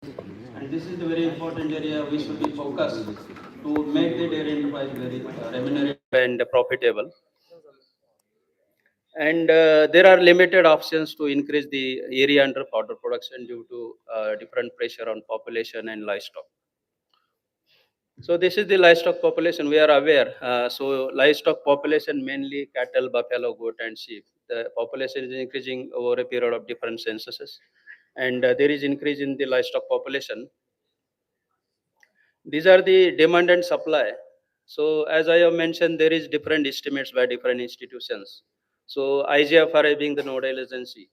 And this is the very important area we should be focused to make the dairy enterprise very remunerative and profitable. And there are limited options to increase the area under fodder production due to different pressure on population and livestock. So this is the livestock population. We are aware. So livestock population mainly cattle, buffalo, goat, and sheep. The population is increasing over a period of different censuses, and there is increase in the livestock population. These are the demand and supply. So as I have mentioned, there is different estimates by different institutions. So IGFRI being the nodal agency.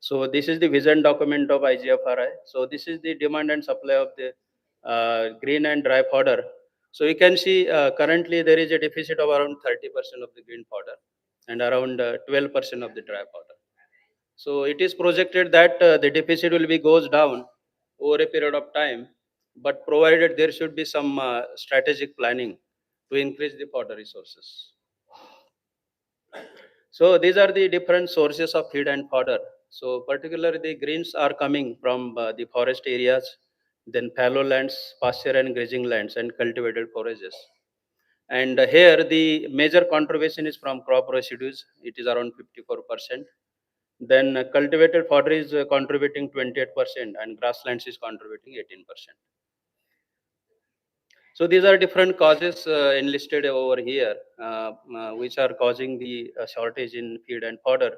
So this is the vision document of IGFRI. So this is the demand and supply of the green and dry fodder. So you can see currently there is a deficit of around 30% of the green fodder and around 12% of the dry fodder. So it is projected that the deficit will be goes down over a period of time, but provided there should be some strategic planning to increase the fodder resources. So these are the different sources of feed and fodder. So particularly the greens are coming from the forest areas, then fallow lands, pasture and grazing lands, and cultivated forages. And here the major contribution is from crop residues. It is around 54%. Then cultivated fodder is contributing 28% and grasslands is contributing 18%. So these are different causes enlisted over here, which are causing the shortage in feed and fodder.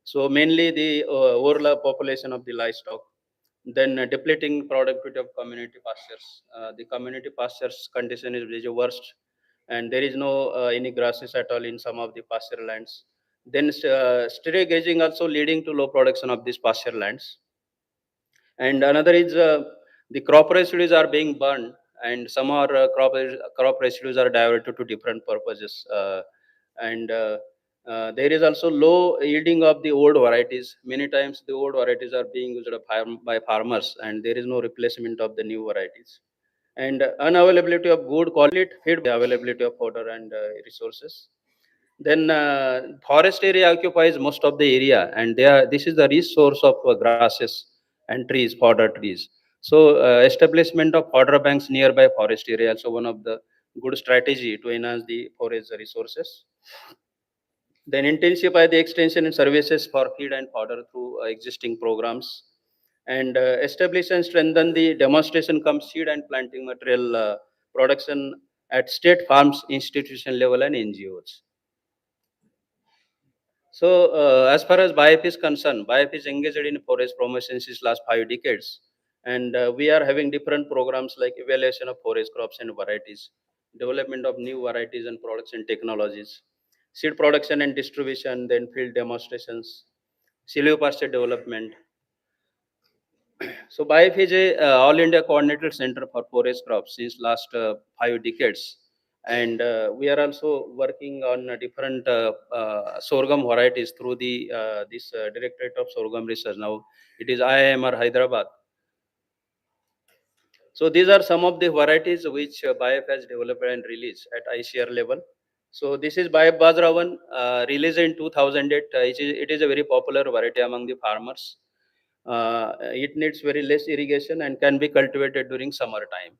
So mainly the overall population of the livestock, then depleting productivity of community pastures. The community pastures condition is the worst, and there is no any grasses at all in some of the pasture lands. Then stray grazing also leading to low production of these pasture lands. And another is the crop residues are being burned, and some are crop residues are diverted to different purposes. And There is also low yielding of the old varieties. Many times the old varieties are being used by farmers, and there is no replacement of the new varieties. And unavailability of good quality feed, availability of water and resources. Then forest area occupies most of the area, and this is the resource of grasses and trees, fodder trees. So establishment of fodder banks nearby forest area also one of the good strategy to enhance the forest resources. Then intensify the extension and services for feed and fodder through existing programs, and establish and strengthen the demonstration cum seed and planting material production at state farms, institution level, and NGOs. So, as far as BIF is concerned, BIF is engaged in forest promotion since last 5 decades, and we are having different programs like evaluation of forest crops and varieties, development of new varieties and products and technologies, seed production and distribution, then field demonstrations, silvopasture development. So BIF is a all India coordinated center for forest crops since last 5 decades, and we are also working on different sorghum varieties through the this Directorate of Sorghum Research. Now it is IIMR Hyderabad. So these are some of the varieties which BIF has developed and released at ICR level. So this is BIF Bajra one, released in 2008. It is a very popular variety among the farmers. It needs very less irrigation and can be cultivated during summer time.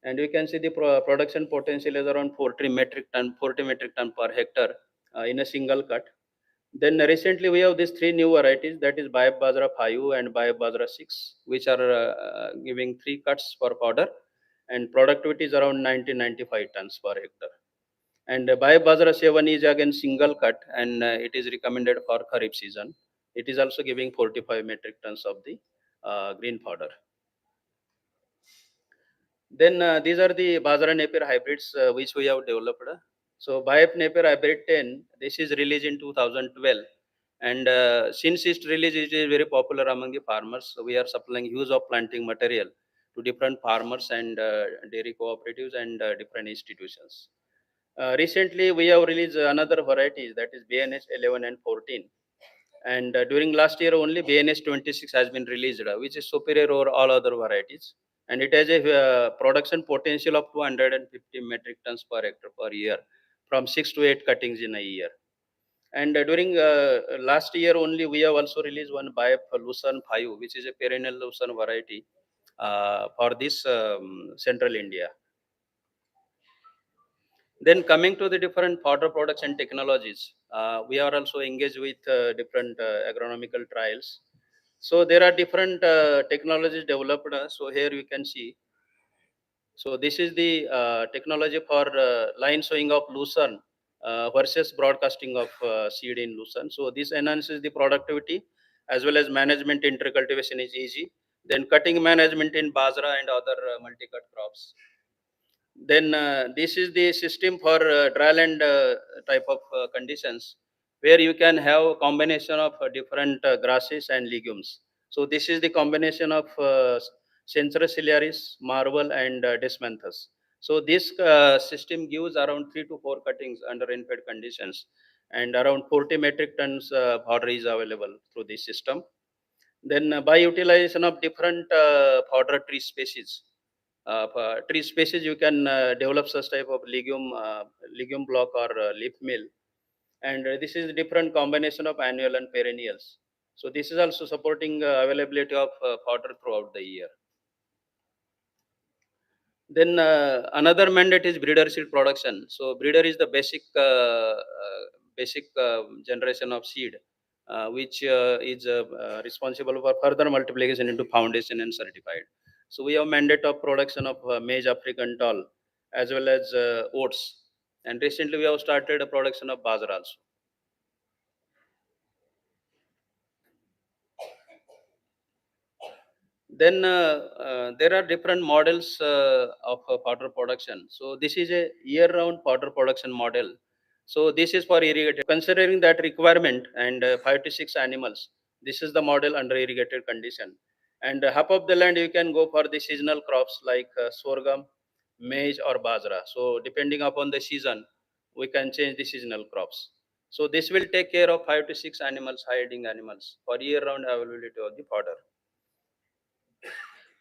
And we can see the production potential is around 40 metric ton per hectare in a single cut. Then recently we have these three new varieties, that is Bayab Bajra 5 and Bayab Bajra 6, which are giving three cuts per powder, and productivity is around 90-95 tons per hectare. And Bayab Bajra 7 is again single cut, and it is recommended for Kharif season. It is also giving 45 metric tons of the green powder. Then these are the Bajra Napier hybrids which we have developed. So Bayep Napier Hybrid 10, this is released in 2012, and since its release, it is very popular among the farmers. So we are supplying use of planting material to different farmers and dairy cooperatives and different institutions. Recently, we have released another varieties, that is BNH 11 and 14. And during last year only, BNH 26 has been released, which is superior over all other varieties. And it has a production potential of 250 metric tons per hectare per year, from 6 to 8 cuttings in a year. And during last year only, we have also released one Bayep Lucerne 5, which is a perennial Lucerne variety, for this central India. Then coming to the different fodder products and technologies, we are also engaged with different agronomical trials. So there are different technologies developed. So here you can see. So this is the technology for line sowing of lucerne versus broadcasting of seed in lucerne. So this enhances the productivity as well as management intercultivation is easy. Then cutting management in bajra and other multi-cut crops. Then this is the system for dry land type of conditions where you can have combination of different grasses and legumes. So this is the combination of Centrus ciliaris, marble, and Desmanthus. So this system gives around 3 to 4 cuttings under rainfed conditions, and around 40 metric tons fodder is available through this system. Then by utilization of different fodder tree species, tree species, you can develop such type of legume block or leaf mill, and this is different combination of annual and perennials. So this is also supporting availability of fodder throughout the year. Then another mandate is breeder seed production. So breeder is the basic generation of seed, which is responsible for further multiplication into foundation and certified. So we have mandate of production of maize African tall as well as oats, and recently we have started a production of bajra also. Then there are different models of fodder production. So this is a year-round fodder production model. So this is for irrigated. Considering that requirement and 5 to 6 animals, this is the model under irrigated condition. And half of the land you can go for the seasonal crops like sorghum, maize, or bajra. So depending upon the season, we can change the seasonal crops. So this will take care of 5 to 6 animals, hiding animals for year-round availability of the fodder.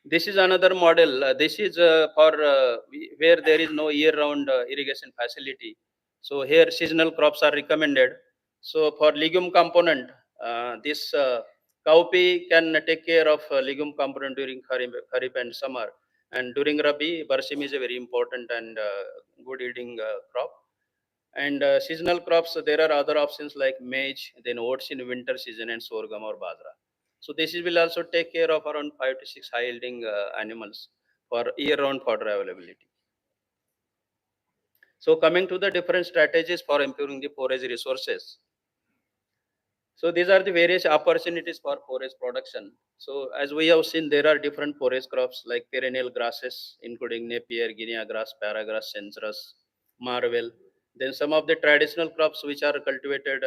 This is another model. This is for where there is no year-round irrigation facility. So here seasonal crops are recommended. So for legume component, this cowpea can take care of legume component during Kharif and summer. And during Rabi, barsim is a very important and good yielding crop. And seasonal crops, there are other options like maize, then oats in winter season, and sorghum or bajra. So this will also take care of around 5 to 6 high yielding animals for year-round fodder availability. So coming to the different strategies for improving the forage resources. So these are the various opportunities for forage production. So as we have seen, there are different forage crops like perennial grasses, including Napier, Guinea grass, paragrass, censurus, marvel. Then some of the traditional crops which are cultivated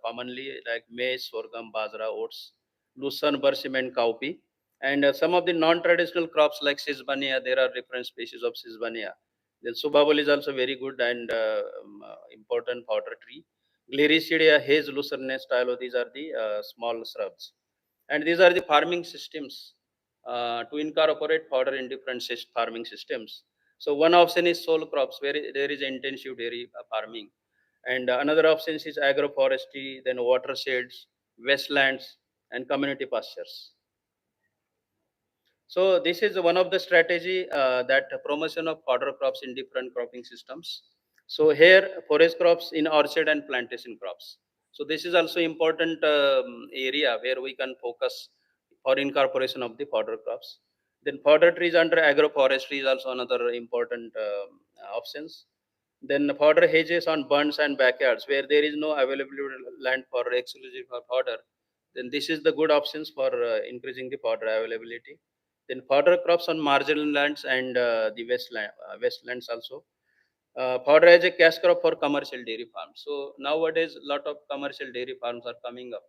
commonly like maize, sorghum, bajra, oats, lucerne, bersim, and cowpea. And some of the non-traditional crops like sisbania, there are different species of sisbania. Then subabul is also very good and important powder tree. Gliricidia, haze, lucerne, stylo, these are the small shrubs. And these are the farming systems to incorporate fodder in different farming systems. So one option is sole crops where there is intensive dairy farming. And another option is agroforestry, then watersheds, wastelands, and community pastures. So this is one of the strategy that promotion of fodder crops in different cropping systems. So here forest crops in orchard and plantation crops. So this is also important area where we can focus for incorporation of the fodder crops. Then fodder trees under agroforestry is also another important options. Then fodder hedges on bunds and backyards where there is no available land for exclusive for fodder. Then this is the good options for increasing the fodder availability. Then fodder crops on marginal lands and the westlands also. Fodder as a cash crop for commercial dairy farms. So nowadays, a lot of commercial dairy farms are coming up,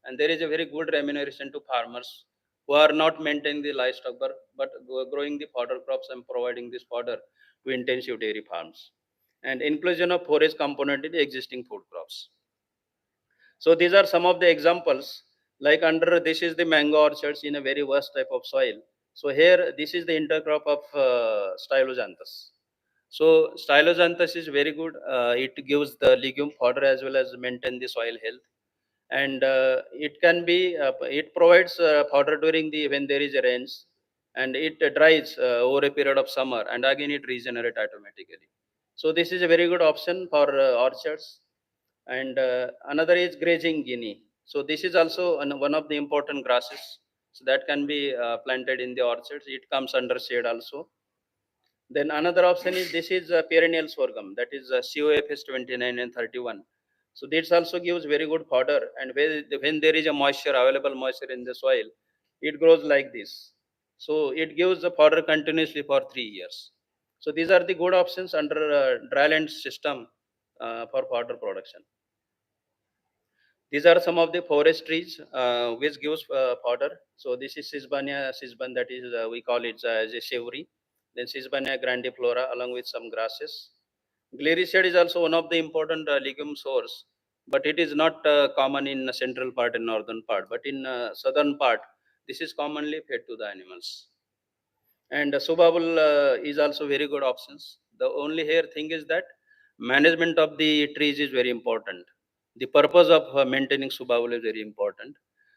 and there is a very good remuneration to farmers who are not maintaining the livestock but growing the fodder crops and providing this fodder to intensive dairy farms. And inclusion of forage component in the existing food crops. So these are some of the examples. Like under this is the mango orchards in a very worst type of soil. So here this is the intercrop of Styloxanthus. So Styloxanthus is very good. It gives the legume fodder as well as maintain the soil health. And it provides fodder during the when there is a rains, and it dries over a period of summer, and again it regenerates automatically. So this is a very good option for orchards. And another is grazing guinea. So this is also one of the important grasses, so that can be planted in the orchards. It comes under shade also. Then another option is this is perennial sorghum, that is COFS 29 and 31. So this also gives very good fodder, and when there is a moisture, available moisture in the soil, it grows like this. So it gives the fodder continuously for 3 years. So these are the good options under dryland system for fodder production. These are some of the forest trees which gives fodder. So this is Sisbania sisban, that is we call it as a savory. Then Sisbania grandiflora along with some grasses. Glyceride is also one of the important legume source, but it is not common in the central part and northern part. But in southern part, this is commonly fed to the animals. And subabul is also very good options. The only here thing is that management of the trees is very important. The purpose of maintaining subabul is very important.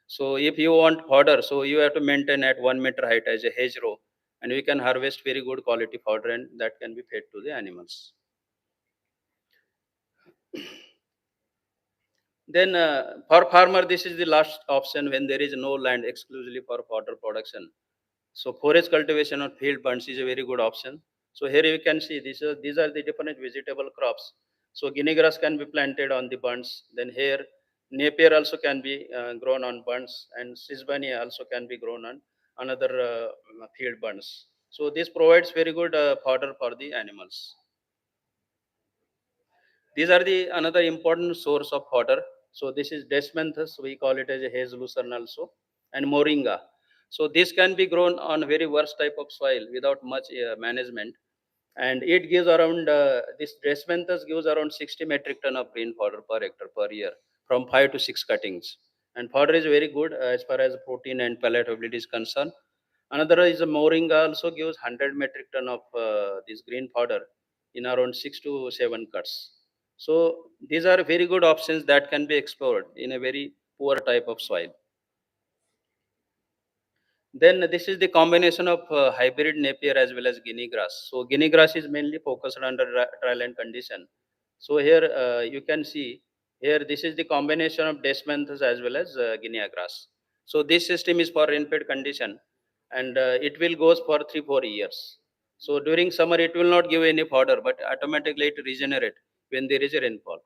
So if you want fodder, so you have to maintain at 1 meter height as a hedgerow, and we can harvest very good quality fodder, and that can be fed to the animals. Then for farmer, this is the last option when there is no land exclusively for fodder production. So forage cultivation on field bunds is a very good option. So here you can see these are the different vegetable crops. So guinea grass can be planted on the bunds. Then here napier also can be grown on bunds, and sisbania also can be grown on another field bunds. So this provides very good fodder for the animals. These are the another important source of fodder. So this is desmanthus, we call it as a haze lucerne also, and moringa. So this can be grown on very worst type of soil without much management, and it gives around this desmanthus gives around 60 metric ton of green fodder per hectare per year from 5 to 6 cuttings. And fodder is very good as far as protein and palatability is concerned. Another is a moringa also gives 100 metric ton of this green fodder in around 6 to 7 cuts. So these are very good options that can be explored in a very poor type of soil. Then this is the combination of hybrid napier as well as guinea grass. So guinea grass is mainly focused under dryland condition. So here you can see here this is the combination of desmanthus as well as guinea grass. So this system is for rainfed condition, and it will goes for 3 4 years. So during summer it will not give any fodder, but automatically it regenerate when there is a rainfall.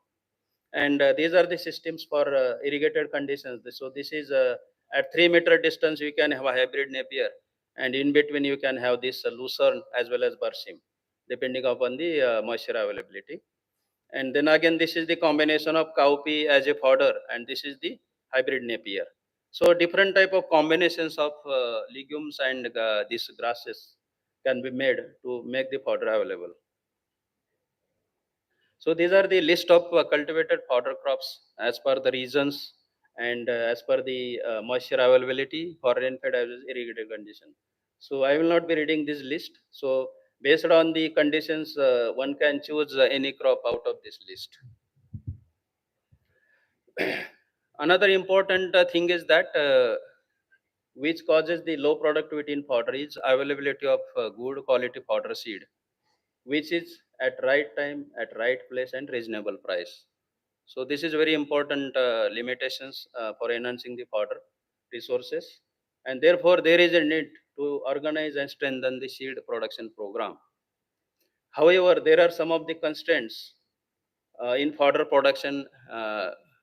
And these are the systems for irrigated conditions. So this is at 3 meter distance you can have a hybrid napier, and in between you can have this lucerne as well as berseem, depending upon the moisture availability. And then again this is the combination of cowpea as a fodder, and this is the hybrid napier. So different type of combinations of legumes and these grasses can be made to make the fodder available. So these are the list of cultivated fodder crops as per the regions, and as per the moisture availability for rainfed as well as irrigated condition. So I will not be reading this list. So based on the conditions, one can choose any crop out of this list. Another important thing is that which causes the low productivity in fodder is availability of good quality fodder seed, which is at right time, at right place, and reasonable price. So this is very important limitations for enhancing the fodder resources, and therefore there is a need to organize and strengthen the seed production program. However, there are some of the constraints in fodder production,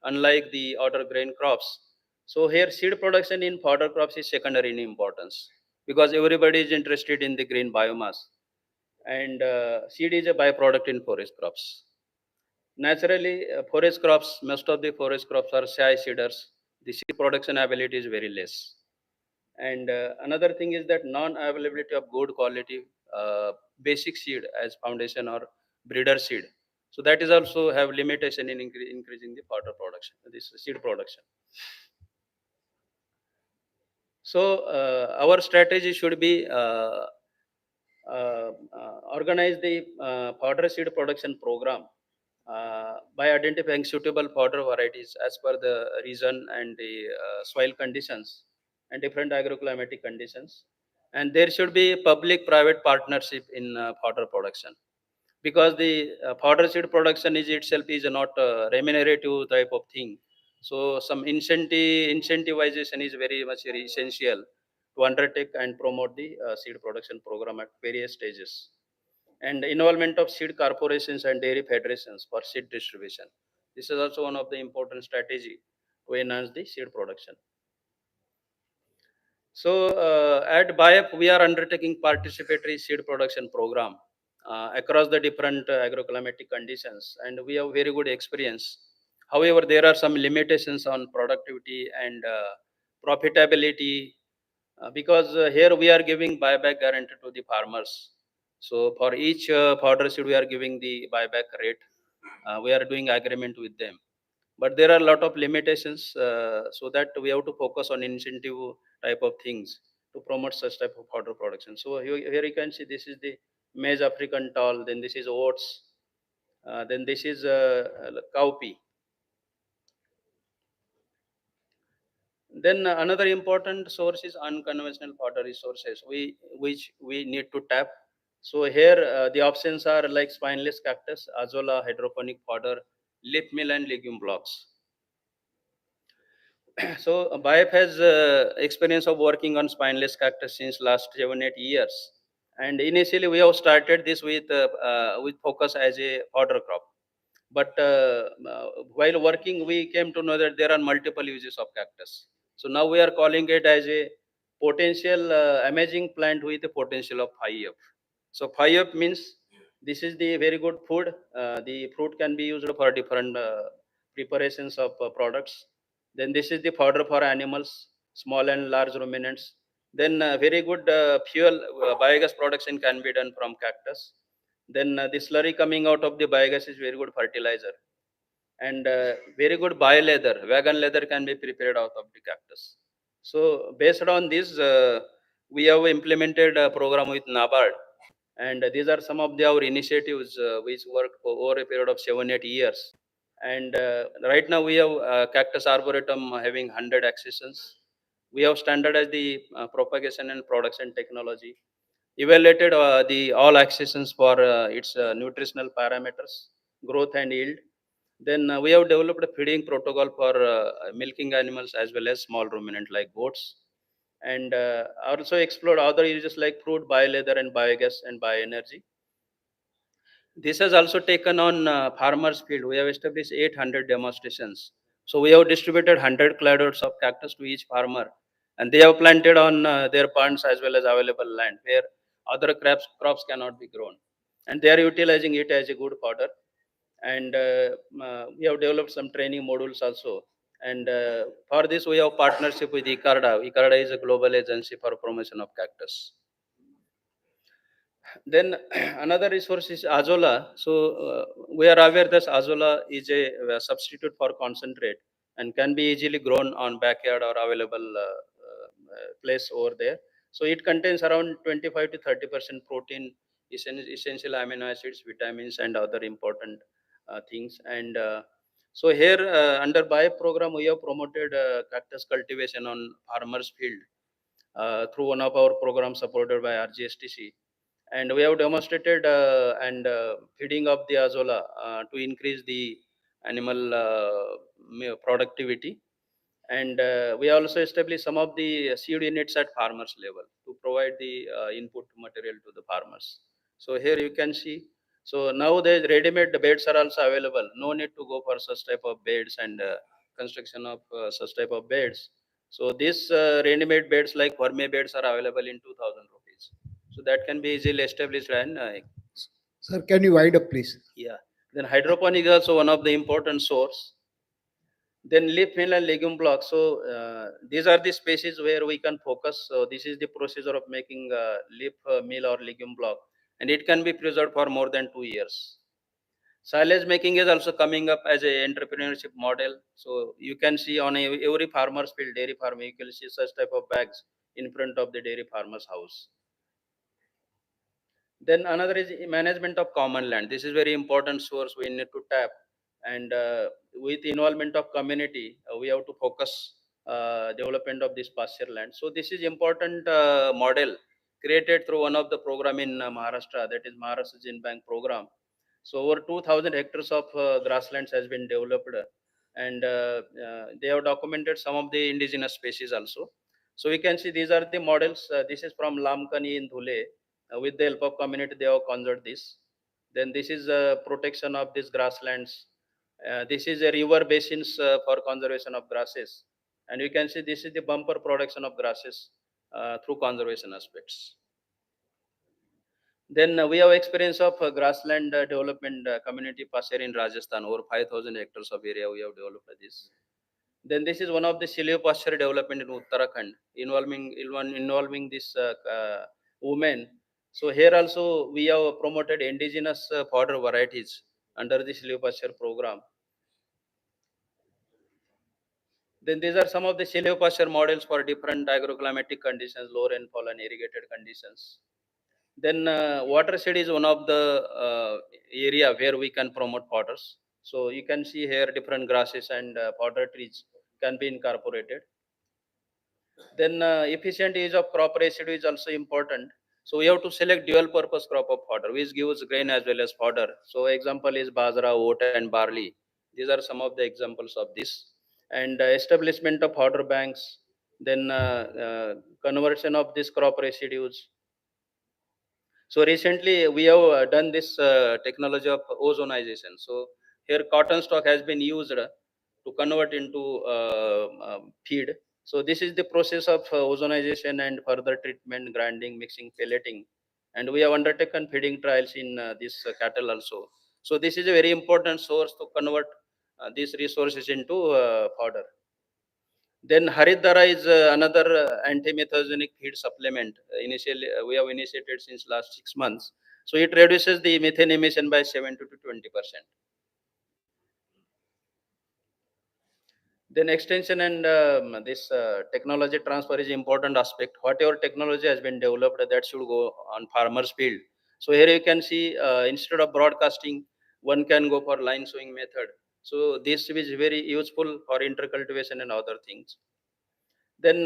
unlike the other grain crops. So here seed production in fodder crops is secondary in importance, because everybody is interested in the green biomass, and seed is a byproduct in forest crops. Naturally, forest crops, most of the forest crops are shy seeders. The seed production ability is very less. And another thing is that non-availability of good quality basic seed as foundation or breeder seed. So that is also have limitation in increasing the fodder production, this seed production. So our strategy should be organize the fodder seed production program by identifying suitable fodder varieties as per the region and the soil conditions and different agroclimatic conditions. And there should be public-private partnership in fodder production, because the fodder seed production is itself is not a remunerative type of thing. So some incentivization is very much essential to undertake and promote the seed production program at various stages. And involvement of seed corporations and dairy federations for seed distribution. This is also one of the important strategy to enhance the seed production. So at BIAP, we are undertaking participatory seed production program across the different agroclimatic conditions, and we have very good experience. However, there are some limitations on productivity and profitability, because here we are giving buyback guarantee to the farmers. So for each fodder seed, we are giving the buyback rate. We are doing agreement with them, but there are a lot of limitations, so that we have to focus on incentive type of things to promote such type of fodder production. So here you can see this is the maize African tall, then this is oats, then this is cowpea. Then another important source is unconventional fodder resources, which we need to tap. So here the options are like spineless cactus, azolla, hydroponic fodder, leaf mill, and legume blocks. So BIF has experience of working on spineless cactus since last 7 8 years, and initially we have started this with focus as a fodder crop. But while working, we came to know that there are multiple uses of cactus. So now we are calling it as a potential amazing plant with a potential of 5F. So 5F means this is the very good food. The fruit can be used for different preparations of products. Then this is the fodder for animals, small and large ruminants. Then very good fuel biogas production can be done from cactus. Then the slurry coming out of the biogas is very good fertilizer, and very good bio-leather, vegan leather can be prepared out of the cactus. So based on this, we have implemented a program with NABARD, and these are some of our initiatives which work over a period of 7 8 years. And right now we have cactus arboretum having 100 accessions. We have standardized the propagation and production technology, evaluated the all accessions for its nutritional parameters, growth and yield. Then we have developed a feeding protocol for milking animals as well as small ruminant like goats, and also explored other uses like fruit, bio-leather, and biogas and bioenergy. This has also taken on farmers' field. We have established 800 demonstrations. So we have distributed 100 cladders of cactus to each farmer, and they have planted on their ponds as well as available land where other crops cannot be grown, and they are utilizing it as a good fodder. And we have developed some training modules also. And for this, we have partnership with ICARDA. ICARDA is a global agency for promotion of cactus. Then another resource is azolla. So we are aware that azolla is a substitute for concentrate and can be easily grown on backyard or available place over there. So it contains around 25 to 30% protein, essential amino acids, vitamins, and other important things. And so here under BIO program, we have promoted cactus cultivation on farmers field through one of our programs supported by RGSTC, and we have demonstrated and feeding of the azolla to increase the animal productivity. And we also established some of the seed units at farmers level to provide the input material to the farmers. So here you can see, so now the ready-made beds are also available, no need to go for such type of beds and construction of such type of beds. So these ready-made beds like vermi beds are available in 2000 rupees, so that can be easily established. And Sir, can you wind up, please? yeah, then hydroponic is also one of the important source. Then leaf mill and legume blocks. So these are the species where we can focus. So this is the procedure of making leaf mill or legume block, and it can be preserved for more than 2 years. Silage making is also coming up as a entrepreneurship model. So you can see on every farmer's field, dairy farm, you can see such type of bags in front of the dairy farmer's house. Then another is management of common land. This is very important source we need to tap, and with involvement of community, we have to focus development of this pasture land. So this is important model created through one of the program in Maharashtra, that is Maharashtra Gene Bank program. So over 2,000 hectares of grasslands has been developed, and they have documented some of the indigenous species also. So we can see these are the models. This is from Lamkani in Dhule. With the help of community, they have conserved this. Then this is protection of these grasslands. This is a river basins for conservation of grasses. And you can see this is the bumper production of grasses through conservation aspects. Then we have experience of grassland development community pasture in Rajasthan, over 5,000 hectares of area we have developed this. Then this is one of the silvopasture development in Uttarakhand, involving this women. So here also we have promoted indigenous fodder varieties under the silvopasture program. Then these are some of the silvopasture models for different agroclimatic conditions, low rainfall and irrigated conditions. Then watershed is one of the area where we can promote potters. So you can see here different grasses and potter trees can be incorporated. Then efficient use of crop residue is also important. So we have to select dual purpose crop of fodder, which gives grain as well as fodder. So example is bajra, oat and barley. These are some of the examples of this. And establishment of fodder banks, then conversion of this crop residues. So recently we have done this technology of ozonization. So here cotton stock has been used to convert into feed. So this is the process of ozonization and further treatment, grinding, mixing, pelleting. And we have undertaken feeding trials in this cattle also. So this is a very important source to convert these resources into fodder. Then Haridara is another anti-methazonic feed supplement. Initially, we have initiated since last 6 months. So it reduces the methane emission by 70 to 20%. Then extension and this technology transfer is important aspect. Whatever technology has been developed, that should go on farmers' field. So here you can see instead of broadcasting, one can go for line sowing method. So this is very useful for intercultivation and other things. Then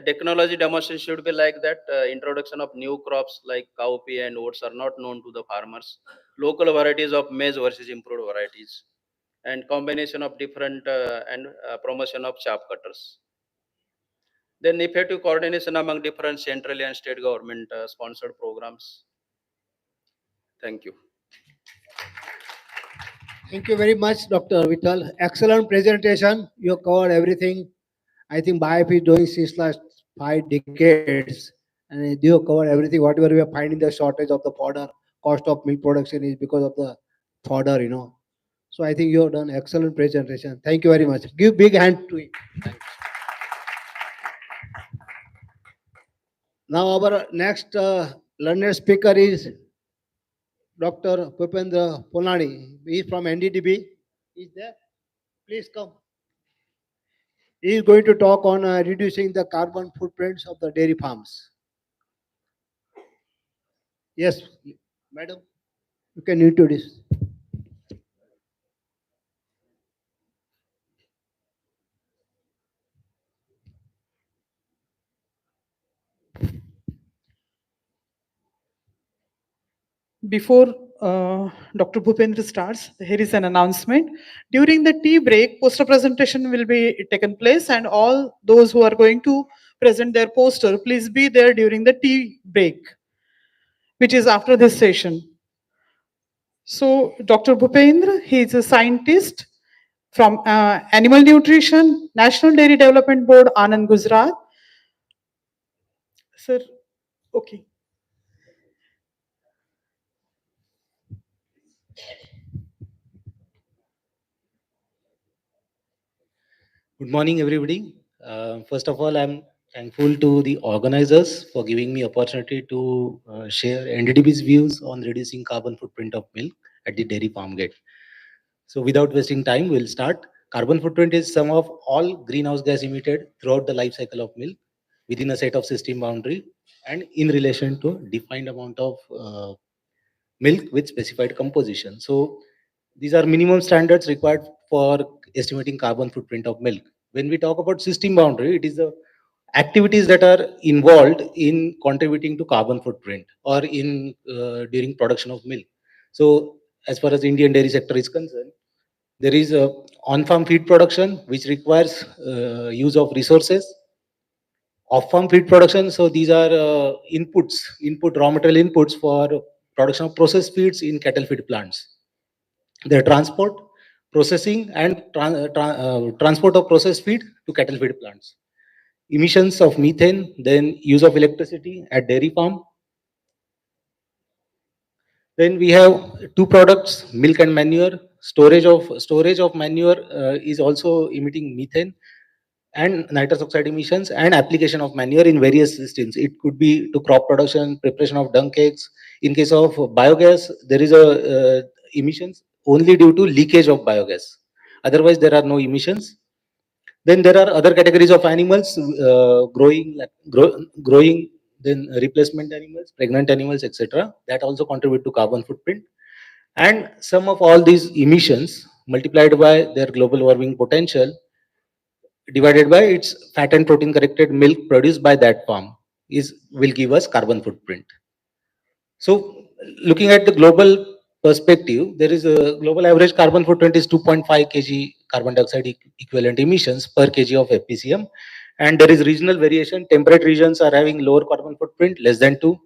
technology demonstration should be like that. Introduction of new crops like cowpea and oats are not known to the farmers. Local varieties of maize versus improved varieties, and combination of different and promotion of chaff cutters. Then effective coordination among different central and state government sponsored programs. Thank you. Thank you very much, Dr. Vital. Excellent presentation. You covered everything. I think BIF is doing since last 5 decades, and you have covered everything. Whatever we are finding the shortage of the fodder, cost of milk production is because of the fodder. So I think you have done excellent presentation. Thank you very much. Give big hand to it. Now our next learned speaker is Dr. Pupendra Polani. He is from NDDB. Is there? Please come. He is going to talk on reducing the carbon footprints of the dairy farms. Yes, madam, you can introduce. Before Dr. Bhupendra starts, here is an announcement. During the tea break, poster presentation will be taken place, and all those who are going to present their poster, please be there during the tea break, which is after this session. So, Dr. Bhupendra, he is a scientist from Animal Nutrition, National Dairy Development Board, Anand, Gujarat. Sir, okay. Good morning, everybody. First of all, I'm thankful to the organizers for giving me opportunity to share NDDB's views on reducing carbon footprint of milk at the dairy farm gate. So without wasting time, we'll start. Carbon footprint is sum of all greenhouse gas emitted throughout the life cycle of milk within a set of system boundary and in relation to defined amount of milk with specified composition. So these are minimum standards required for estimating carbon footprint of milk. When we talk about system boundary, it is the activities that are involved in contributing to carbon footprint or in during production of milk. So as far as Indian dairy sector is concerned, there is a on-farm feed production which requires use of resources. Off-farm feed production, so these are raw material inputs for production of processed feeds in cattle feed plants. Their transport, processing, and transport of processed feed to cattle feed plants. Emissions of methane, then use of electricity at dairy farm. Then we have two products, milk and manure. Storage of manure is also emitting methane and nitrous oxide emissions, and application of manure in various systems. It could be to crop production, preparation of dung cakes. In case of biogas, there is a emissions only due to leakage of biogas. Otherwise, there are no emissions. Then there are other categories of animals growing, then replacement animals, pregnant animals, etc. That also contribute to carbon footprint. And sum of all these emissions multiplied by their global warming potential divided by its fat and protein corrected milk produced by that farm will give us carbon footprint. So looking at the global perspective, there is a global average carbon footprint is 2.5 kg carbon dioxide equivalent emissions per kg of FPCM. And there is regional variation. Temperate regions are having lower carbon footprint, less than 2.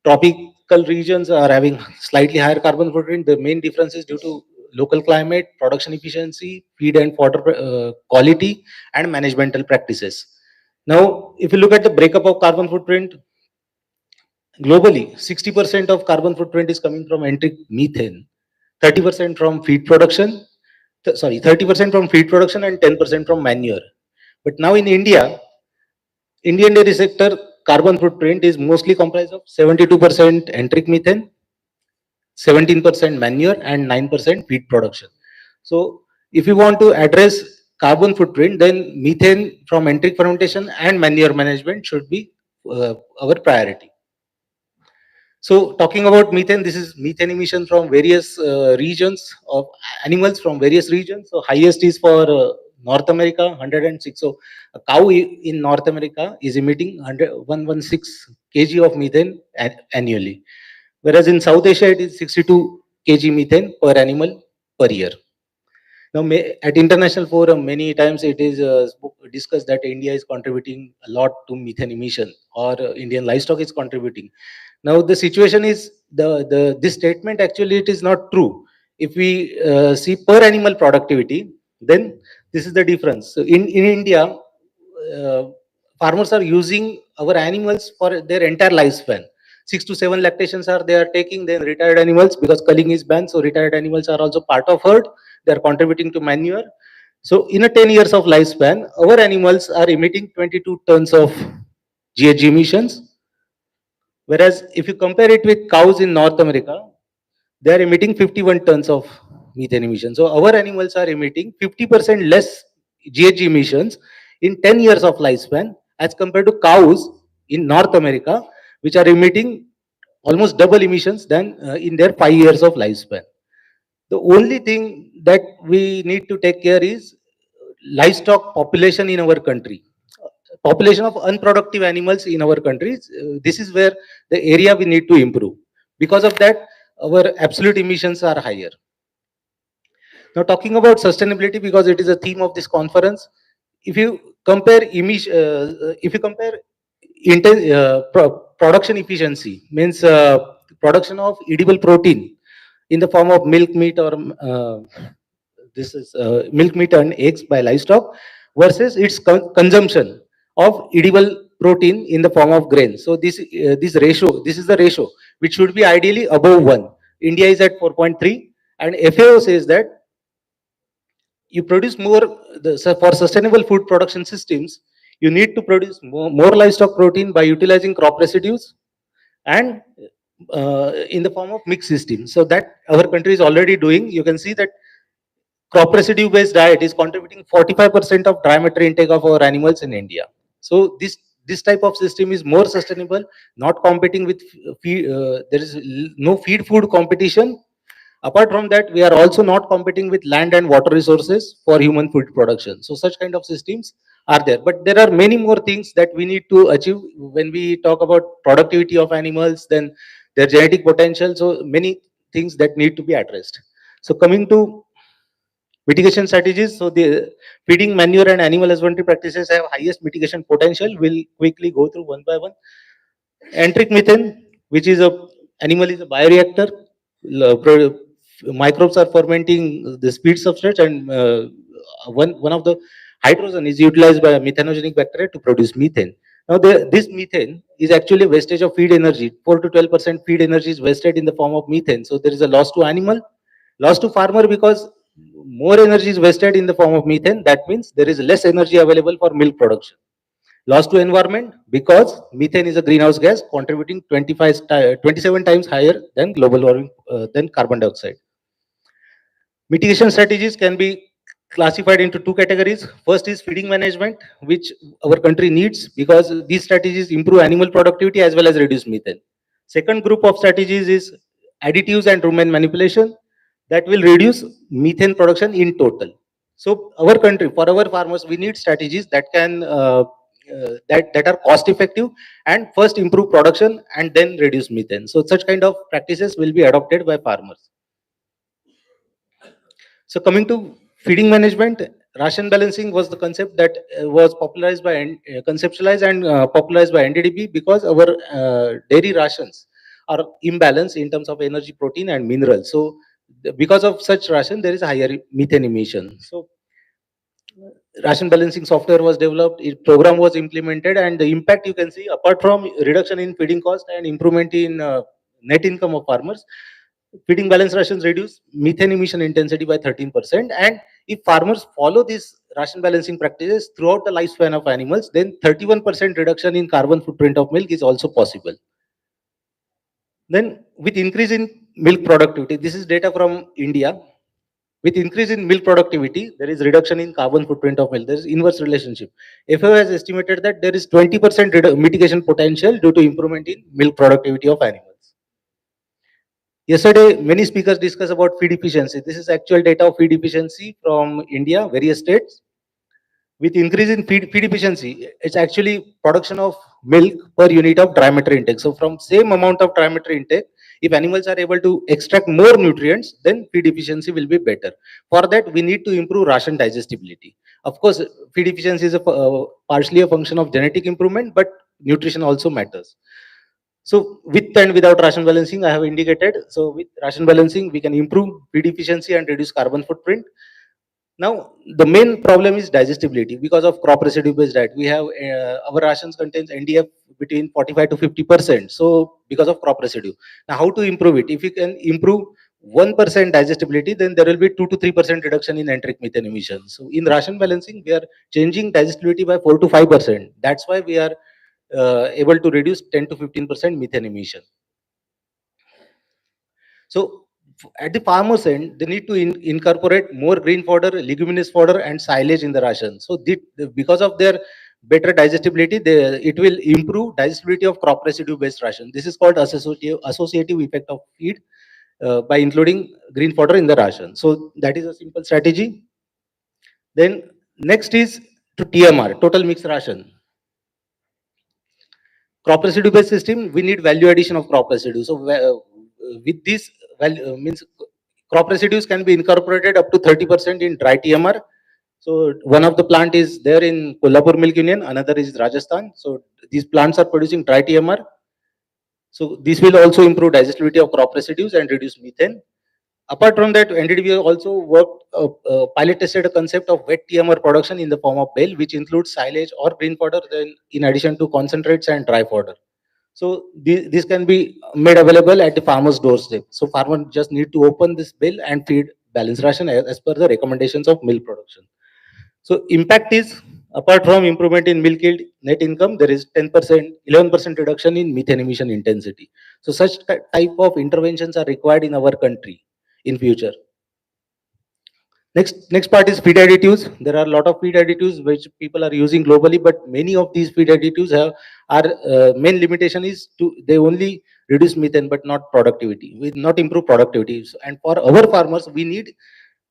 Tropical regions are having slightly higher carbon footprint. The main difference is due to local climate, production efficiency, feed and fodder quality, and managemental practices. Now, if you look at the breakup of carbon footprint, globally, 60% of carbon footprint is coming from enteric methane, 30% from feed production, 30% from feed production and 10% from manure. But now in India, Indian dairy sector carbon footprint is mostly comprised of 72% enteric methane, 17% manure, and 9% feed production. So if you want to address carbon footprint, then methane from enteric fermentation and manure management should be our priority. So talking about methane, this is methane emission from various regions of animals from various regions. So highest is for North America, 106. So a cow in North America is emitting 116 kg of methane annually. Whereas in South Asia, it is 62 kg methane per animal per year. Now, at international forum, many times it is discussed that India is contributing a lot to methane emission, or Indian livestock is contributing. Now, the situation is this statement actually it is not true. If we see per animal productivity, then this is the difference. So in India, uh, farmers are using our animals for their entire lifespan. 6 to 7 lactations are they are taking, then retired animals, because culling is banned, so retired animals are also part of herd. They are contributing to manure. So in a 10 years of lifespan, our animals are emitting 22 tons of GHG emissions. Whereas if you compare it with cows in North America, they are emitting 51 tons of methane emissions. So our animals are emitting 50% less GHG emissions in 10 years of lifespan as compared to cows in North America, which are emitting almost double emissions than in their 5 years of lifespan. The only thing that we need to take care is livestock population in our country. Population of unproductive animals in our countries. This is where the area we need to improve. Because of that, our absolute emissions are higher. Now, talking about sustainability, because it is a theme of this conference, if you compare production efficiency, means production of edible protein in the form of milk, meat, or this is milk, meat, and eggs by livestock versus its consumption of edible protein in the form of grain. So this this is the ratio which should be ideally above 1. India is at 4.3, and FAO says that you produce more for sustainable food production systems. You need to produce more livestock protein by utilizing crop residues and in the form of mixed systems. So that our country is already doing. You can see that crop residue based diet is contributing 45% of dry matter intake of our animals in India. So this type of system is more sustainable, not competing with feed. There is no feed food competition. Apart from that, we are also not competing with land and water resources for human food production. So such kind of systems are there. But there are many more things that we need to achieve when we talk about productivity of animals, then their genetic potential. So many things that need to be addressed. So coming to mitigation strategies. So the feeding, manure and animal husbandry practices have highest mitigation potential. We'll quickly go through one by one. Enteric methane, which is a animal is a bioreactor. Microbes are fermenting the speed substrate, and one of the hydrogen is utilized by methanogenic bacteria to produce methane. Now, this methane is actually wastage of feed energy. 4 to 12% feed energy is wasted in the form of methane. So there is a loss to animal, loss to farmer, because more energy is wasted in the form of methane. That means there is less energy available for milk production. Loss to environment, because methane is a greenhouse gas contributing 27 times higher than global warming, than carbon dioxide. Mitigation strategies can be classified into two categories. First is feeding management, which our country needs because these strategies improve animal productivity as well as reduce methane. Second group of strategies is additives and rumen manipulation that will reduce methane production in total. So our country, for our farmers, we need strategies that can that are cost effective and first improve production and then reduce methane. So such kind of practices will be adopted by farmers. So coming to feeding management, ration balancing was the concept that was popularized by conceptualized and popularized by NDDB because our dairy rations are imbalanced in terms of energy, protein, and minerals. So because of such ration, there is a higher methane emission. So ration balancing software was developed, program was implemented, and the impact you can see apart from reduction in feeding cost and improvement in net income of farmers, feeding balance rations reduce methane emission intensity by 13%. And if farmers follow these ration balancing practices throughout the lifespan of animals, then 31% reduction in carbon footprint of milk is also possible. Then with increase in milk productivity, this is data from India. With increase in milk productivity, there is reduction in carbon footprint of milk. There is inverse relationship. FAO has estimated that there is 20% mitigation potential due to improvement in milk productivity of animals. Yesterday, many speakers discussed about feed efficiency. This is actual data of feed efficiency from India, various states. With increase in feed efficiency, it's actually production of milk per unit of dry matter intake. So from same amount of dry matter intake, if animals are able to extract more nutrients, then feed efficiency will be better. For that, we need to improve ration digestibility. Of course, feed efficiency is partially a function of genetic improvement, but nutrition also matters. So with and without ration balancing, I have indicated. So with ration balancing, we can improve feed efficiency and reduce carbon footprint. Now, the main problem is digestibility because of crop residue based diet. We have our rations contains NDF between 45 to 50%. So because of crop residue. Now, how to improve it? If you can improve 1% digestibility, then there will be 2 to 3% reduction in enteric methane emissions. So in ration balancing, we are changing digestibility by 4 to 5%. That's why we are able to reduce 10 to 15% methane emission. So at the farmer's end, they need to incorporate more green fodder, leguminous fodder, and silage in the ration. So because of their better digestibility, it will improve digestibility of crop residue based ration. This is called associative effect of feed by including green fodder in the ration. So that is a simple strategy. Then next is to TMR, total mixed ration. Crop residue based system, we need value addition of crop residue. So with this value means crop residues can be incorporated up to 30% in dry TMR. So one of the plant is there in Kolhapur Milk Union, another is Rajasthan. So these plants are producing dry TMR. So this will also improve digestibility of crop residues and reduce methane. Apart from that, NDDB also worked, pilot tested a concept of wet TMR production in the form of bale, which includes silage or green fodder, then in addition to concentrates and dry fodder. So this can be made available at the farmer's doorstep. So farmer just need to open this bill and feed balanced ration as per the recommendations of milk production. So impact is, apart from improvement in milk yield, net income, there is 10%, 11% reduction in methane emission intensity. So such type of interventions are required in our country in future. Next part is feed additives. There are a lot of feed additives which people are using globally, but many of these feed additives are main limitation is they only reduce methane but not productivity, will not improve productivity. And for our farmers, we need,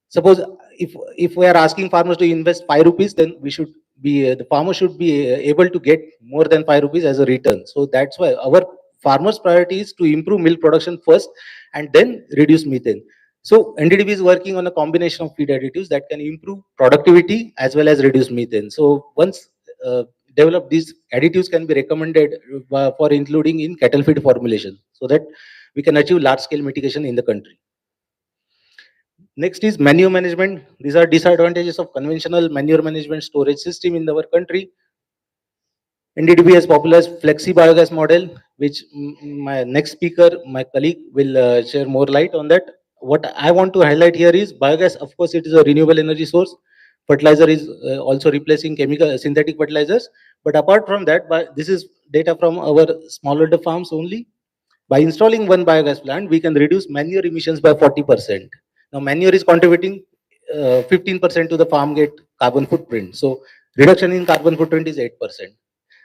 suppose if we are asking farmers to invest 5 rupees, then we should be the farmer should be able to get more than 5 rupees as a return. So that's why our farmers' priority is to improve milk production first and then reduce methane. So NDDB is working on a combination of feed additives that can improve productivity as well as reduce methane. So once uh, developed, these additives can be recommended for including in cattle feed formulation so that we can achieve large scale mitigation in the country. Next is manure management. These are disadvantages of conventional manure management storage system in our country. NDDB has popularized flexi biogas model, which my next speaker, my colleague, will share more light on that. What I want to highlight here is biogas. Of course, it is a renewable energy source. Fertilizer is also replacing chemical synthetic fertilizers. But apart from that, this is data from our smallholder farms only. By installing one biogas plant, we can reduce manure emissions by 40%. Now, manure is contributing 15% to the farm gate carbon footprint. So, reduction in carbon footprint is 8%.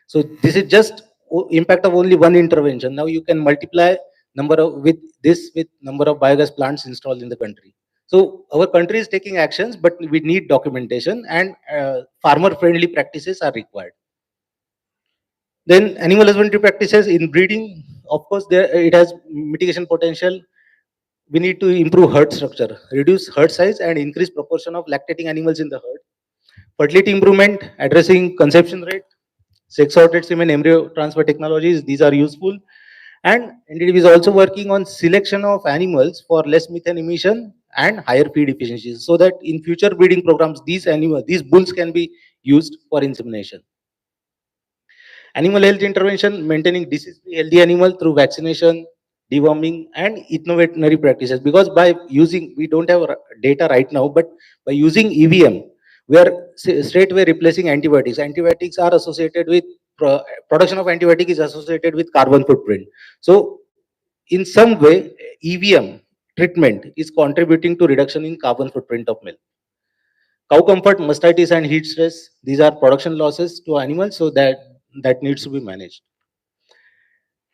So, this is just impact of only one intervention. Now, you can multiply number of with number of biogas plants installed in the country. So, our country is taking actions, but we need documentation and farmer-friendly practices are required. Then animal husbandry practices in breeding, of course, there it has mitigation potential. We need to improve herd structure, reduce herd size, and increase proportion of lactating animals in the herd. Fertility improvement, addressing conception rate, sex-sorted semen embryo transfer technologies, these are useful. And NDDB is also working on selection of animals for less methane emission and higher feed efficiencies, so that in future breeding programs, these bulls can be used for insemination. Animal health intervention, maintaining disease-free healthy animal through vaccination, deworming, and veterinary practices. Because by using, we don't have data right now, but by using EVM, we are straight away replacing antibiotics. Antibiotics are associated with production of antibiotic is associated with carbon footprint. So, in some way, EVM treatment is contributing to reduction in carbon footprint of milk. Cow comfort, mastitis, and heat stress, these are production losses to animals, so that needs to be managed.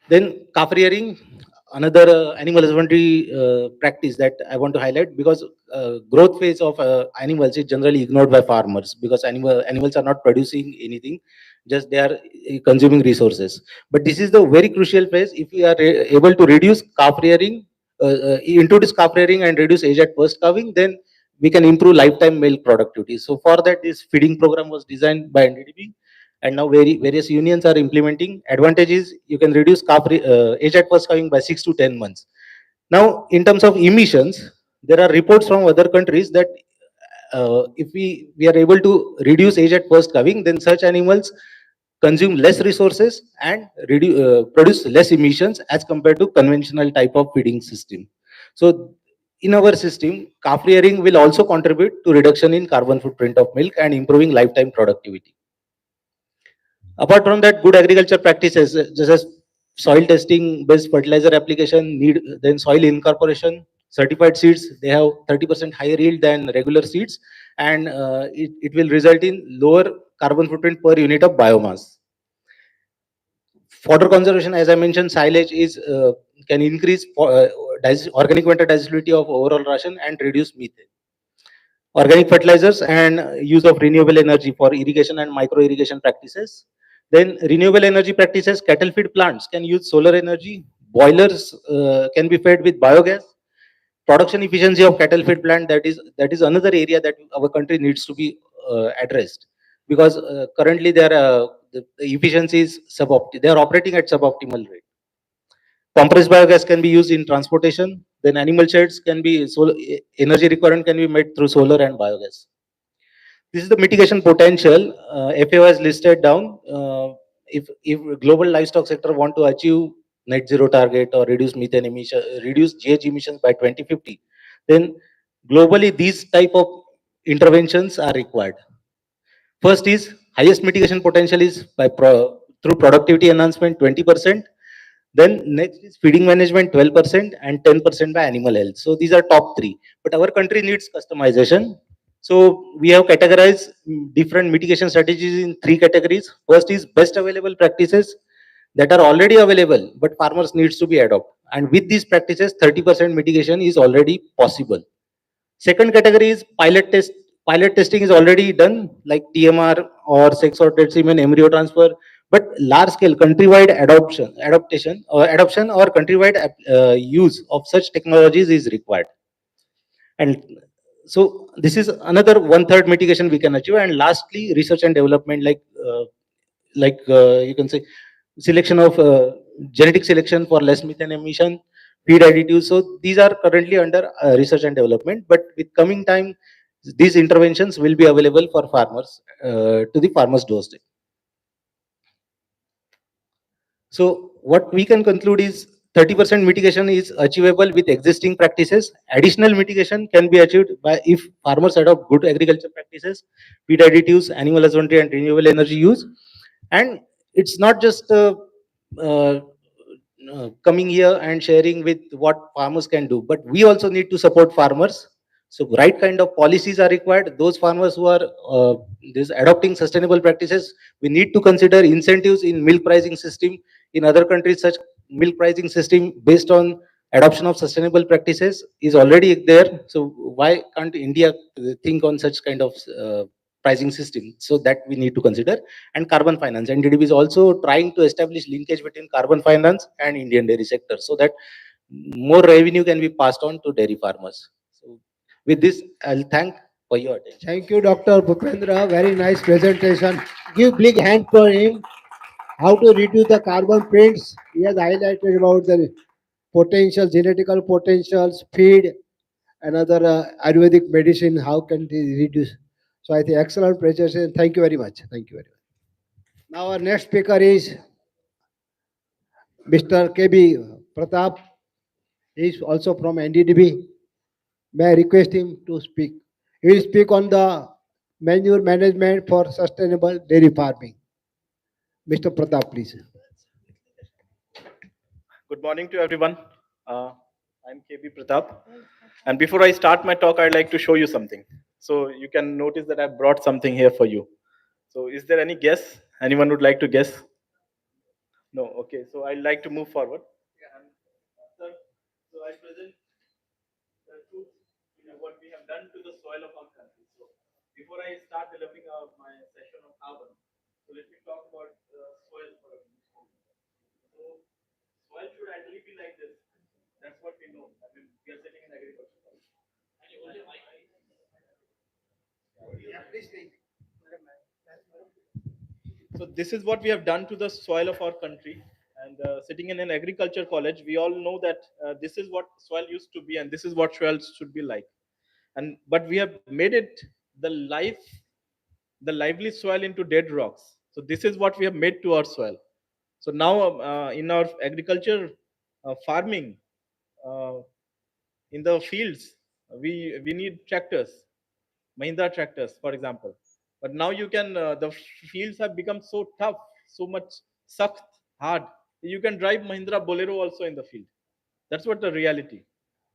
Then calf rearing, another animal husbandry practice that I want to highlight, because growth phase of animals is generally ignored by farmers because animals are not producing anything, just they are consuming resources. But this is the very crucial phase. If we are able to reduce calf rearing, introduce calf rearing and reduce age at first calving, then we can improve lifetime milk productivity. So for that, this feeding program was designed by NDDB, and now various unions are implementing. Advantage is you can reduce age at first calving by 6 to 10 months. Now, in terms of emissions, there are reports from other countries that if we are able to reduce age at first calving, then such animals consume less resources and produce less emissions as compared to conventional type of feeding system. So, in our system, calf rearing will also contribute to reduction in carbon footprint of milk and improving lifetime productivity. Apart from that, good agriculture practices, such as soil testing, based fertilizer application, then soil incorporation, certified seeds, they have 30% higher yield than regular seeds, and it will result in lower carbon footprint per unit of biomass. Fodder conservation, as I mentioned, silage can increase organic matter digestibility of overall ration and reduce methane. Organic fertilizers and use of renewable energy for irrigation and micro irrigation practices. Then renewable energy practices, cattle feed plants can use solar energy, boilers can be fed with biogas. Production efficiency of cattle feed plant, that is another area that our country needs to be addressed, because currently the efficiency is they are operating at suboptimal rate. Compressed biogas can be used in transportation. Then animal sheds can be energy requirement can be met through solar and biogas. This is the mitigation potential. FAO has listed down. If global livestock sector want to achieve net zero target or reduce methane emission, reduce GH emissions by 2050, then globally these type of interventions are required. First is highest mitigation potential is through productivity enhancement 20%. Then next is feeding management 12% and 10% by animal health. So these are top three. But our country needs customization. So we have categorized different mitigation strategies in three categories. First is best available practices that are already available, but farmers needs to be adopted. And with these practices, 30% mitigation is already possible. Second category is pilot test pilot testing is already done, like TMR or sex sorted semen embryo transfer, but large scale countrywide adoption or countrywide use of such technologies is required. And so this is another one third mitigation we can achieve. And lastly, research and development, you can say selection of genetic selection for less methane emission, feed additives. So these are currently under research and development, but with coming time, these interventions will be available for farmers to the farmers' doorstep. So what we can conclude is 30% mitigation is achievable with existing practices. Additional mitigation can be achieved by if farmers adopt good agriculture practices, feed additives, animal husbandry, and renewable energy use. And it's not just uh, coming here and sharing with what farmers can do, but we also need to support farmers. So right kind of policies are required. Those farmers who are adopting sustainable practices, we need to consider incentives in milk pricing system. In other countries, such milk pricing system based on adoption of sustainable practices is already there. So why can't India think on such kind of pricing system? So that we need to consider. And carbon finance. NDDB is also trying to establish linkage between carbon finance and Indian dairy sector so that more revenue can be passed on to dairy farmers. So with this, I'll thank for your attention. Thank you, Dr. Bhupendra. Very nice presentation. Give big hand for him. How to reduce the carbon prints. He has highlighted about the potential, genetical potentials, feed, another Ayurvedic medicine. How can they reduce? So I think excellent presentation. Thank you very much. Thank you very much. Now our next speaker is Mr. KB Pratap. He is also from NDDB. May I request him to speak? He will speak on the manure management for sustainable dairy farming. Mr. Pratap, please. Good morning to everyone. I'm KB Pratap. And before I start my talk, I'd like to show you something. So you can notice that I brought something here for you. So is there any guess? Anyone would like to guess? No. Okay. So I'd like to move forward. Sir, so I present the truth, what we have done to the soil of our country. So before I start delivering my session on carbon, so let me talk about soil for a minute. So soil should ideally be like this. That's what we know. I mean, we are sitting in agriculture. So this is what we have done to the soil of our country. And sitting in an agriculture college, we all know that this is what soil used to be, and this is what soil should be like. And but we have made it the the lively soil into dead rocks. So this is what we have made to our soil. So now in our agriculture farming, uh, in the fields, we need tractors, Mahindra tractors, for example. But now you can, the fields have become so tough, so much sucked, hard. You can drive Mahindra Bolero also in the field. That's what the reality.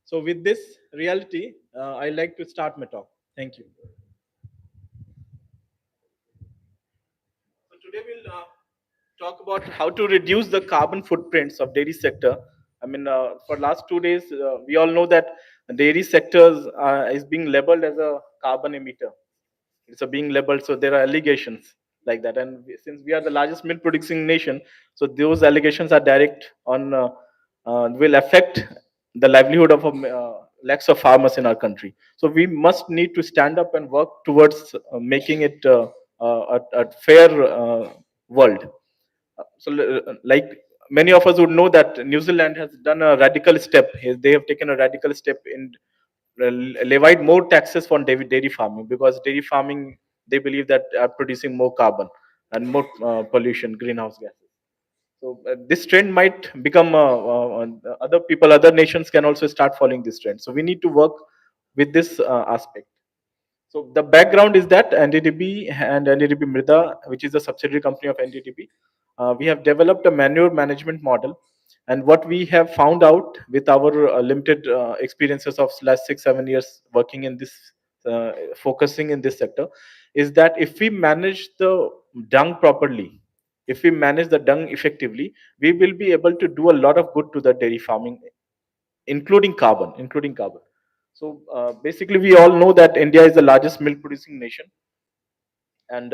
So with this reality, I like to start my talk. Thank you. So today we'll talk about how to reduce the carbon footprints of dairy sector. I mean, for last 2 days, we all know that dairy sectors is being labeled as a carbon emitter. It's a being labeled, so there are allegations like that. And since we are the largest milk producing nation, so those allegations are direct on will affect the livelihood of lakhs of farmers in our country. So we must need to stand up and work towards making it a fair world. Like many of us would know that New Zealand has done a radical step. They have taken a radical step in levied more taxes for dairy farming, because dairy farming, they believe that are producing more carbon and more pollution, greenhouse gases. So this trend might become other people, other nations can also start following this trend. So we need to work with this aspect. So the background is that NDDB and NDDB Mrida, which is a subsidiary company of NDDB, we have developed a manure management model. And what we have found out with our limited experiences of last 6-7 years working in this, focusing in this sector, is that if we manage the dung properly, if we manage the dung effectively, we will be able to do a lot of good to the dairy farming, including carbon, including carbon. So basically, we all know that India is the largest milk producing nation, and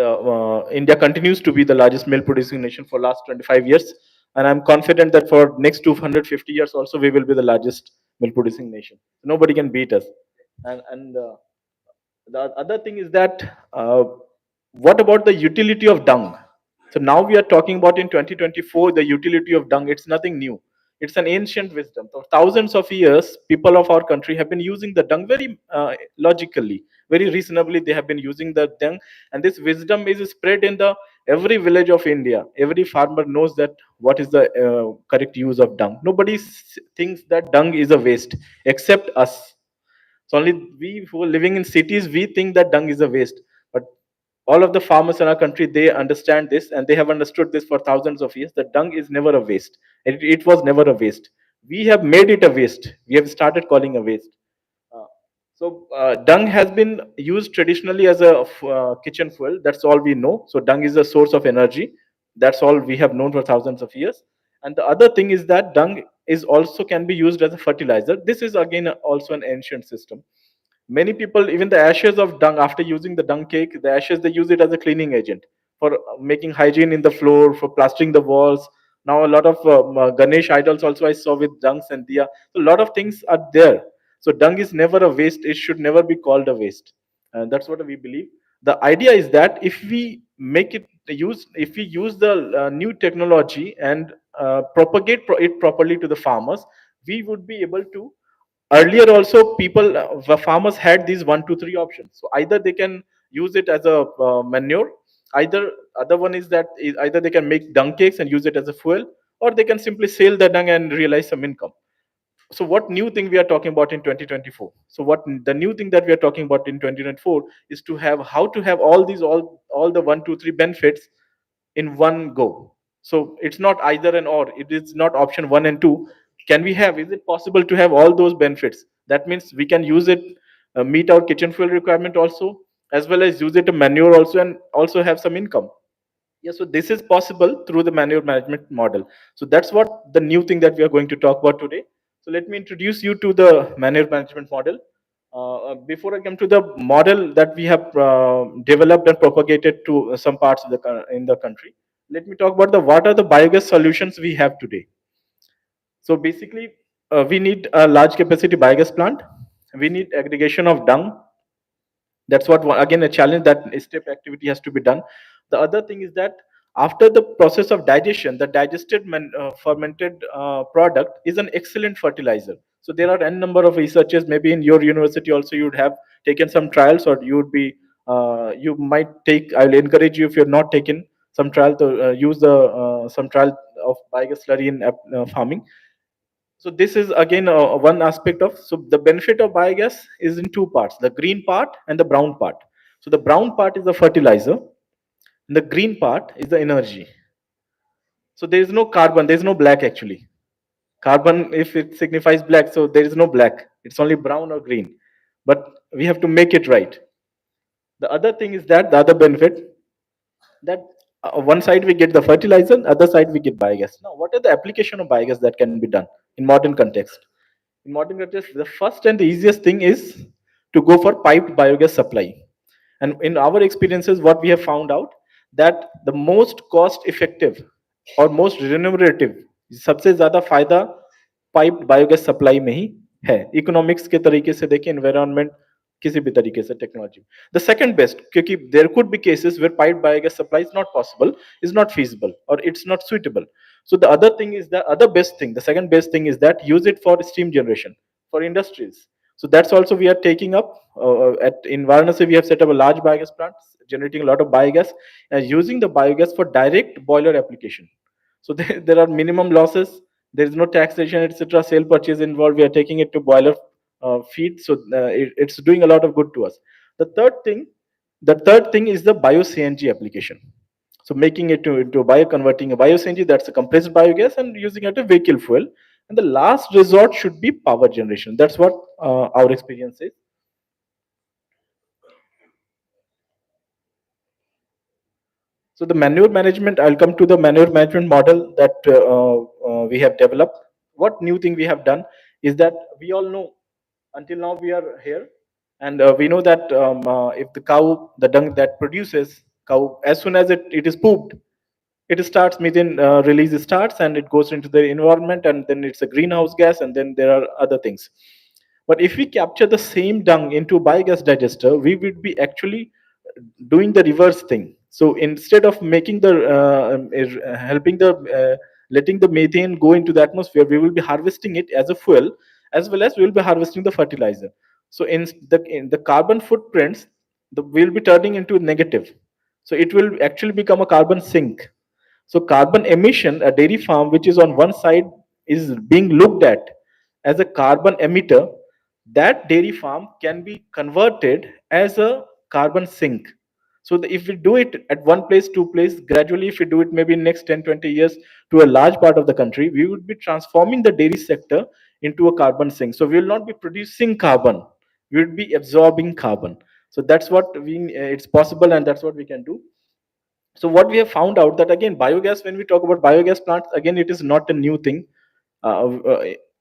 India continues to be the largest milk producing nation for last 25 years. And I'm confident that for next 250 years also we will be the largest milk producing nation. Nobody can beat us. And the other thing is that what about the utility of dung? So now we are talking about in 2024 the utility of dung. It's nothing new. It's an ancient wisdom. For thousands of years, people of our country have been using the dung very logically, very reasonably. They have been using the dung, and this wisdom is spread in the every village of India. Every farmer knows that what is the correct use of dung. Nobody thinks that dung is a waste except us. So only we who are living in cities, we think that dung is a waste. But all of the farmers in our country, they understand this, and they have understood this for thousands of years. That dung is never a waste. It was never a waste. We have made it a waste. We have started calling a waste. Uh, dung has been used traditionally as a kitchen fuel. That's all we know. So dung is a source of energy. That's all we have known for thousands of years. And the other thing is that dung is also can be used as a fertilizer. This is again also an ancient system. Many people, even the ashes of dung, after using the dung cake, the ashes, they use it as a cleaning agent for making hygiene in the floor, for plastering the walls. Now a lot of Ganesh idols also I saw with dungs and diya. So a lot of things are there. So dung is never a waste. It should never be called a waste. And that's what we believe. The idea is that if we make it use, if we use the new technology and propagate it properly to the farmers, we would be able to. Earlier also people, the farmers had these 1 2 3 options. So either they can use it as a manure, either other one is that either they can make dung cakes and use it as a fuel, or they can simply sell the dung and realize some income. So what new thing we are talking about in 2024? So what the new thing that we are talking about in 2024 is to have how to have all these all the 1 2 3 benefits in one go. So it's not either and or, it is not option 1 and 2. Can we have, is it possible to have all those benefits? That means we can use it, meet our kitchen fuel requirement also, as well as use it a manure also, and also have some income. Yeah, so this is possible through the manure management model. So that's what the new thing that we are going to talk about today. So let me introduce you to the manure management model. Before I come to the model that we have developed and propagated to some parts of the in the country, let me talk about the what are the biogas solutions we have today. So basically, we need a large capacity biogas plant. We need aggregation of dung. That's what again a challenge, that step activity has to be done. The other thing is that after the process of digestion, the digested fermented product is an excellent fertilizer. So there are n number of researchers, maybe in your university also you would have taken some trials, or you would be you might take, I will encourage you, if you're not taken some trial, to use the some trial of biogas slurry in farming. So this is again one aspect of, so the benefit of biogas is in two parts, the green part and the brown part. So the brown part is the fertilizer, and the green part is the energy. So there is no carbon, there is no black actually. Carbon, if it signifies black, so there is no black, it's only brown or green. But we have to make it right. The other thing is that the other benefit, that one side we get the fertilizer, other side we get biogas. Now what are the application of biogas that can be done in modern context? In modern context, the first and the easiest thing is to go for piped biogas supply. And in our experiences, what we have found out, that the most cost effective और most remunerative, सबसे ज्यादा फायदा piped biogas supply में ही है, economics के तरीके से देखें, एनवायरनमेंट किसी भी तरीके से, टेक्नोलॉजी द सेकंड बेस्ट, क्योंकि there could be cases where piped biogas supply is not possible, is not feasible, or it's not suitable. So the other thing is, the other best thing, the second best thing is that use it for steam generation for industries. So that's also we are taking up at in Varanasi. We have set up a large biogas plant generating a lot of biogas, and using the biogas for direct boiler application. So there are minimum losses. There is no taxation, etc. Sale purchase involved. We are taking it to boiler feed, so it's doing a lot of good to us. The third thing is the bio CNG application. So making it into converting a bio CNG, that's a compressed biogas, and using it as a vehicle fuel. And the last resort should be power generation. That's what our experience is. So the manure management, I'll come to the manure management model that we have developed. What new thing we have done is that we all know until now we are here. And we know that if the cow, the dung that produces cow, as soon as it is pooped, it starts methane release starts, and it goes into the environment, and then it's a greenhouse gas, and then there are other things. But if we capture the same dung into biogas digester, we would be actually doing the reverse thing. So instead of making the helping the letting the methane go into the atmosphere, we will be harvesting it as a fuel, as well as we will be harvesting the fertilizer. So in the carbon footprints, we'll be turning into negative. So it will actually become a carbon sink. So carbon emission, a dairy farm which is on one side is being looked at as a carbon emitter, that dairy farm can be converted as a carbon sink. So if we do it at one place, two place, gradually if we do it maybe in next 10, 20 years to a large part of the country, we would be transforming the dairy sector into a carbon sink. So we will not be producing carbon, we would be absorbing carbon. So that's what it's possible, and that's what we can do. So what we have found out that, again, biogas, when we talk about biogas plants, again, it is not a new thing.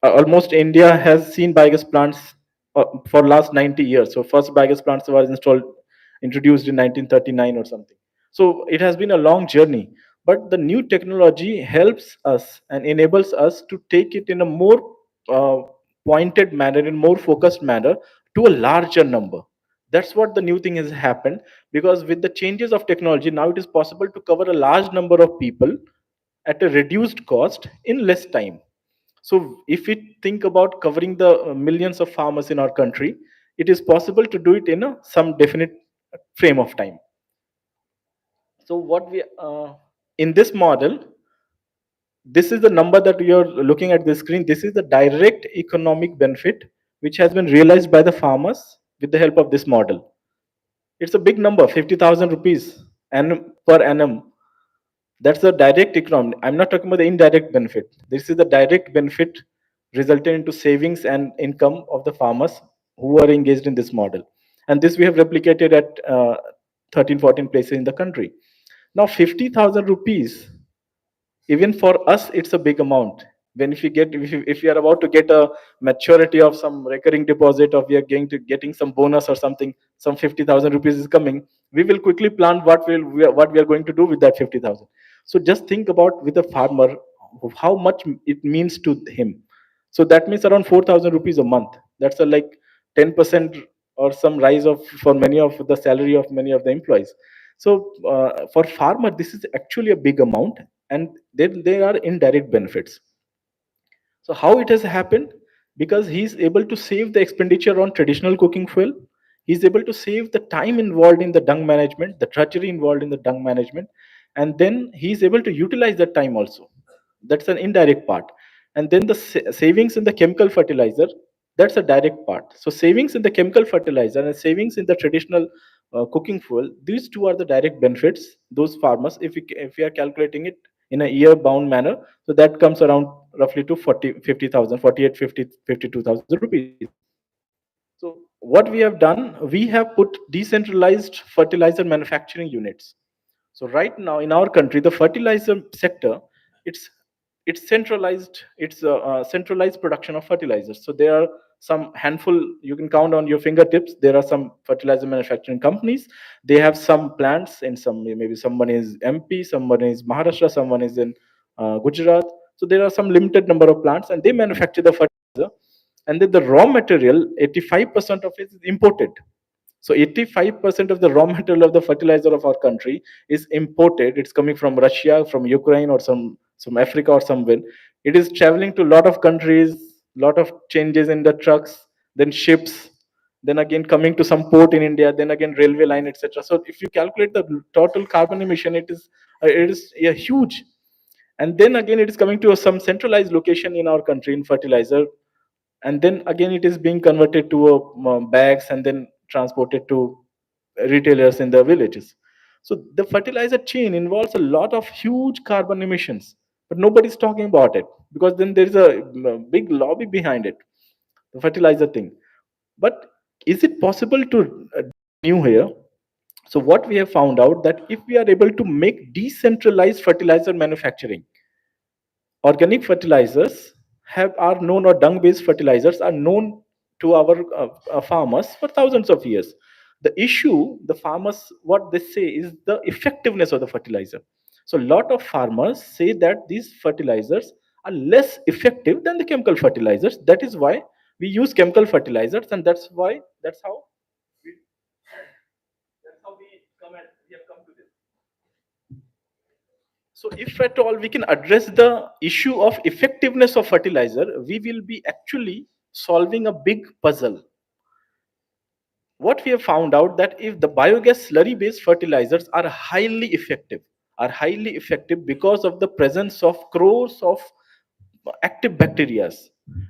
Almost India has seen biogas plants for last 90 years. So first biogas plants were introduced in 1939 or something. So it has been a long journey, but the new technology helps us and enables us to take it in a more uh, pointed manner, in more focused manner, to a larger number. That's what the new thing has happened, because with the changes of technology, now it is possible to cover a large number of people at a reduced cost in less time. So if we think about covering the millions of farmers in our country, it is possible to do it in some definite frame of time. So what we in this model, this is the number that you're looking at the screen. This is the direct economic benefit which has been realized by the farmers with the help of this model. It's a big number, 50,000 rupees per annum. That's the direct economic. I'm not talking about the indirect benefit. This is the direct benefit resulting into savings and income of the farmers who are engaged in this model. And this we have replicated at 13, 14 places in the country. Now, 50,000 rupees, even for us it's a big amount. When if you are about to get a maturity of some recurring deposit, or we are going to getting some bonus or something, some 50,000 rupees is coming, we will quickly plan what we are going to do with that 50,000. So just think about with a farmer how much it means to him. So that means around 4,000 rupees a month. That's a like 10% or some rise of for many of the salary of many of the employees. So for farmer this is actually a big amount, and then there are indirect benefits. So how it has happened? Because he's able to save the expenditure on traditional cooking fuel. He's able to save the time involved in the dung management, the drudgery involved in the dung management, and then he's able to utilize that time also. That's an indirect part. And then the savings in the chemical fertilizer, that's a direct part. So savings in the chemical fertilizer and savings in the traditional cooking fuel, these two are the direct benefits those farmers, if we are calculating it in a year bound manner, so that comes around roughly to 40 50,000, 48, 50, 52,000 rupees. So what we have done, we have put decentralized fertilizer manufacturing units. So right now in our country, the fertilizer sector, it's it's centralized. It's a centralized production of fertilizers. So there are some handful, you can count on your fingertips. There are some fertilizer manufacturing companies. They have some plants in some, maybe someone is MP, someone is Maharashtra, someone is in Gujarat. So there are some limited number of plants, and they manufacture the fertilizer. And then the raw material, 85% of it is imported. So 85% of the raw material of the fertilizer of our country is imported. It's coming from Russia, from Ukraine, or some Africa or somewhere. It is traveling to a lot of countries, lot of changes in the trucks, then ships, then again coming to some port in India, then again railway line, etc. So if you calculate the total carbon emission, it is huge. And then again it is coming to some centralized location in our country in fertilizer, and then again it is being converted to bags and then transported to retailers in the villages. So the fertilizer chain involves a lot of huge carbon emissions, but nobody's talking about it, because then there's a big lobby behind it, the fertilizer thing. But is it possible to new here? So what we have found out, that if we are able to make decentralized fertilizer manufacturing, organic fertilizers are known, or dung based fertilizers are known to our farmers for thousands of years. The issue, the farmers, what they say is the effectiveness of the fertilizer. So a lot of farmers say that these fertilizers are less effective than the chemical fertilizers. That is why we use chemical fertilizers, and that's how we we have come to this. So if at all we can address the issue of effectiveness of fertilizer, we will be actually solving a big puzzle. What we have found out that if the biogas slurry based fertilizers are highly effective because of the presence of crores of active bacteria,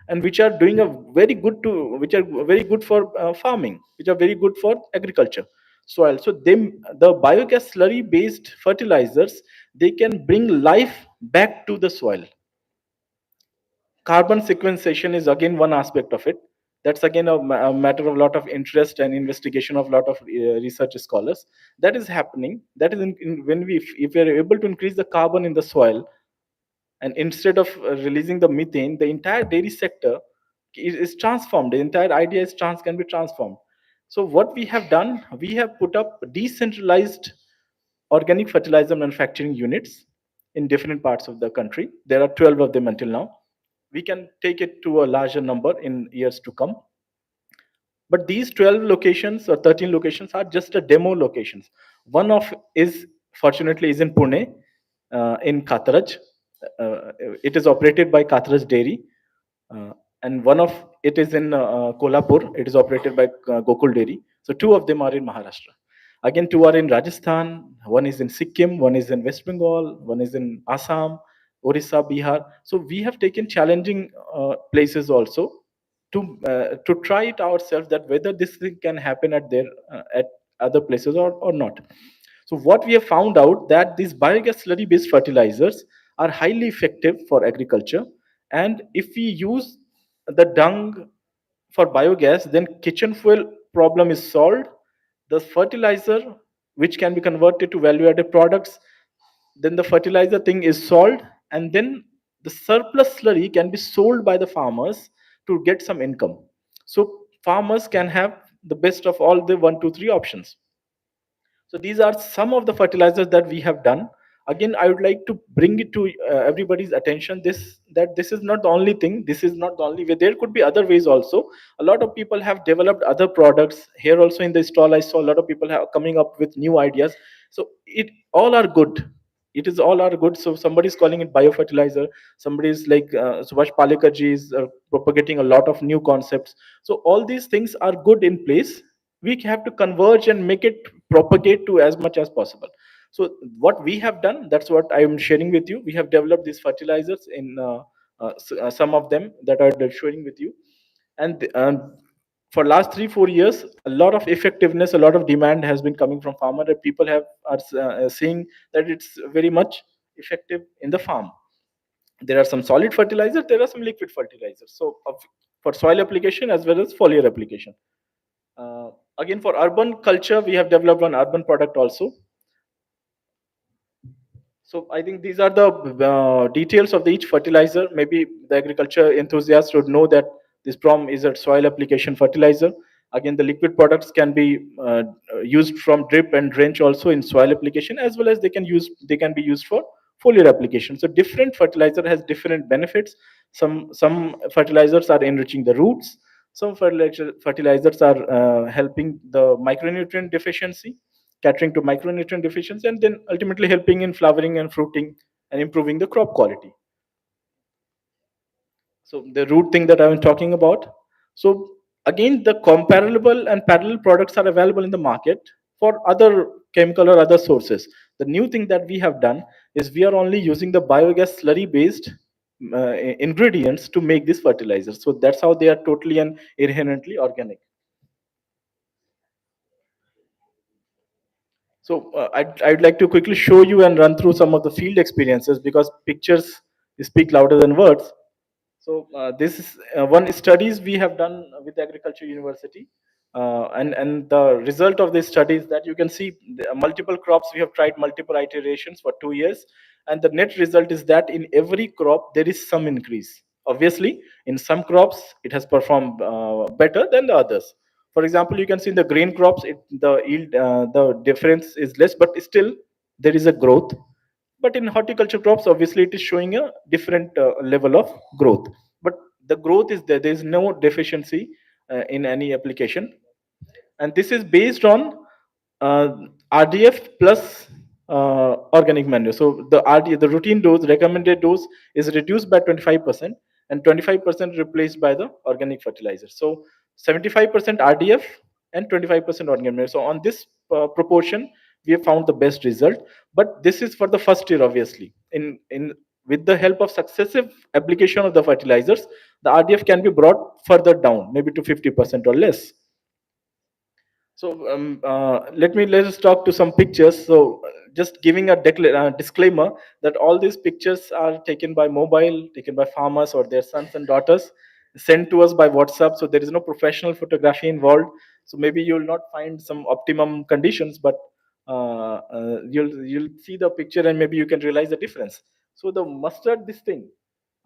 and which are doing a very good to which are very good for farming, which are very good for agriculture soil. So the biogas slurry based fertilizers, they can bring life back to the soil. Carbon sequestration is again one aspect of it. That's again a matter of a lot of interest and investigation of a lot of research scholars. That is happening. That is when if we are able to increase the carbon in the soil, and instead of releasing the methane, the entire dairy sector is transformed. The entire idea is can be transformed. So what we have done, we have put up decentralized organic fertilizer manufacturing units in different parts of the country. There are 12 of them until now. We can take it to a larger number in years to come. But these 12 locations or 13 locations are just a demo locations. One of is fortunately is in Pune, in Kataraj. It is operated by Kataraj Dairy, uh, and one of it is in Kolhapur. It is operated by Gokul Dairy. So two of them are in Maharashtra. Again, two are in Rajasthan. One is in Sikkim. One is in West Bengal. One is in Assam, Orissa, Bihar. So we have taken challenging places also to try it ourselves, that whether this thing can happen at other places or not. So what we have found out that these biogas slurry based fertilizers are highly effective for agriculture, and if we use the dung for biogas, then kitchen fuel problem is solved. The fertilizer, which can be converted to value added products, then the fertilizer thing is solved, and then the surplus slurry can be sold by the farmers to get some income. So farmers can have the best of all the one, two, three options. So these are some of the fertilizers that we have done. Again, I would like to bring it to everybody's attention this, that this is not the only thing. This is not the only way. There could be other ways also. A lot of people have developed other products. Here also in the stall, I saw a lot of people have coming up with new ideas. So it all are good. It is all are good. So somebody is calling it biofertilizer. Somebody is like Subhash Palekarji is propagating a lot of new concepts. So all these things are good in place. We have to converge and make it propagate to as much as possible. So what we have done, that's what I am sharing with you. We have developed these fertilizers in some of them that are sharing with you. And for last 3-4 years, a lot of effectiveness, a lot of demand has been coming from farmer, and people have are seeing that it's very much effective in the farm. There are some solid fertilizers, there are some liquid fertilizers, so for soil application as well as foliar application. Again, for urban culture, we have developed one urban product also. So I think these are the details of the each fertilizer. Maybe the agriculture enthusiast should know that this PROM is a soil application fertilizer. Again, the liquid products can be used from drip and drench also in soil application, as well as they can be used for foliar application. So different fertilizer has different benefits. Some fertilizers are enriching the roots. Some fertilizers are helping the micronutrient deficiency, catering to micronutrient deficiency, and then ultimately helping in flowering and fruiting and improving the crop quality. So the root thing that I'm talking about. So again, the comparable and parallel products are available in the market for other chemical or other sources. The new thing that we have done is we are only using the biogas slurry based ingredients to make this fertilizer. So that's how they are totally and inherently organic. So I'd like to quickly show you and run through some of the field experiences, because pictures speak louder than words. So this is one studies we have done with Agriculture University, and the result of this study is that you can see the multiple crops. We have tried multiple iterations for 2 years, and the net result is that in every crop there is some increase. Obviously, in some crops, it has performed better than the others. For example, you can see in the grain crops, the yield, the difference is less, but still there is a growth. But in horticulture crops, obviously, it is showing a different level of growth. But the growth is there. There is no deficiency in any application, and this is based on uh, RDF plus organic manure. So the routine dose, recommended dose, is reduced by 25%, and 25% replaced by the organic fertilizer. So 75% RDF and 25% organic manure. So on this proportion, we have found the best result. But this is for the first year, obviously. In with the help of successive application of the fertilizers, the RDF can be brought further down, maybe to 50% or less. So let us talk to some pictures. So just giving a disclaimer that all these pictures are taken by mobile, taken by farmers or their sons and daughters, sent to us by WhatsApp. So there is no professional photography involved. So maybe you will not find some optimum conditions, but you'll see the picture and maybe you can realize the difference. So the mustard, this thing.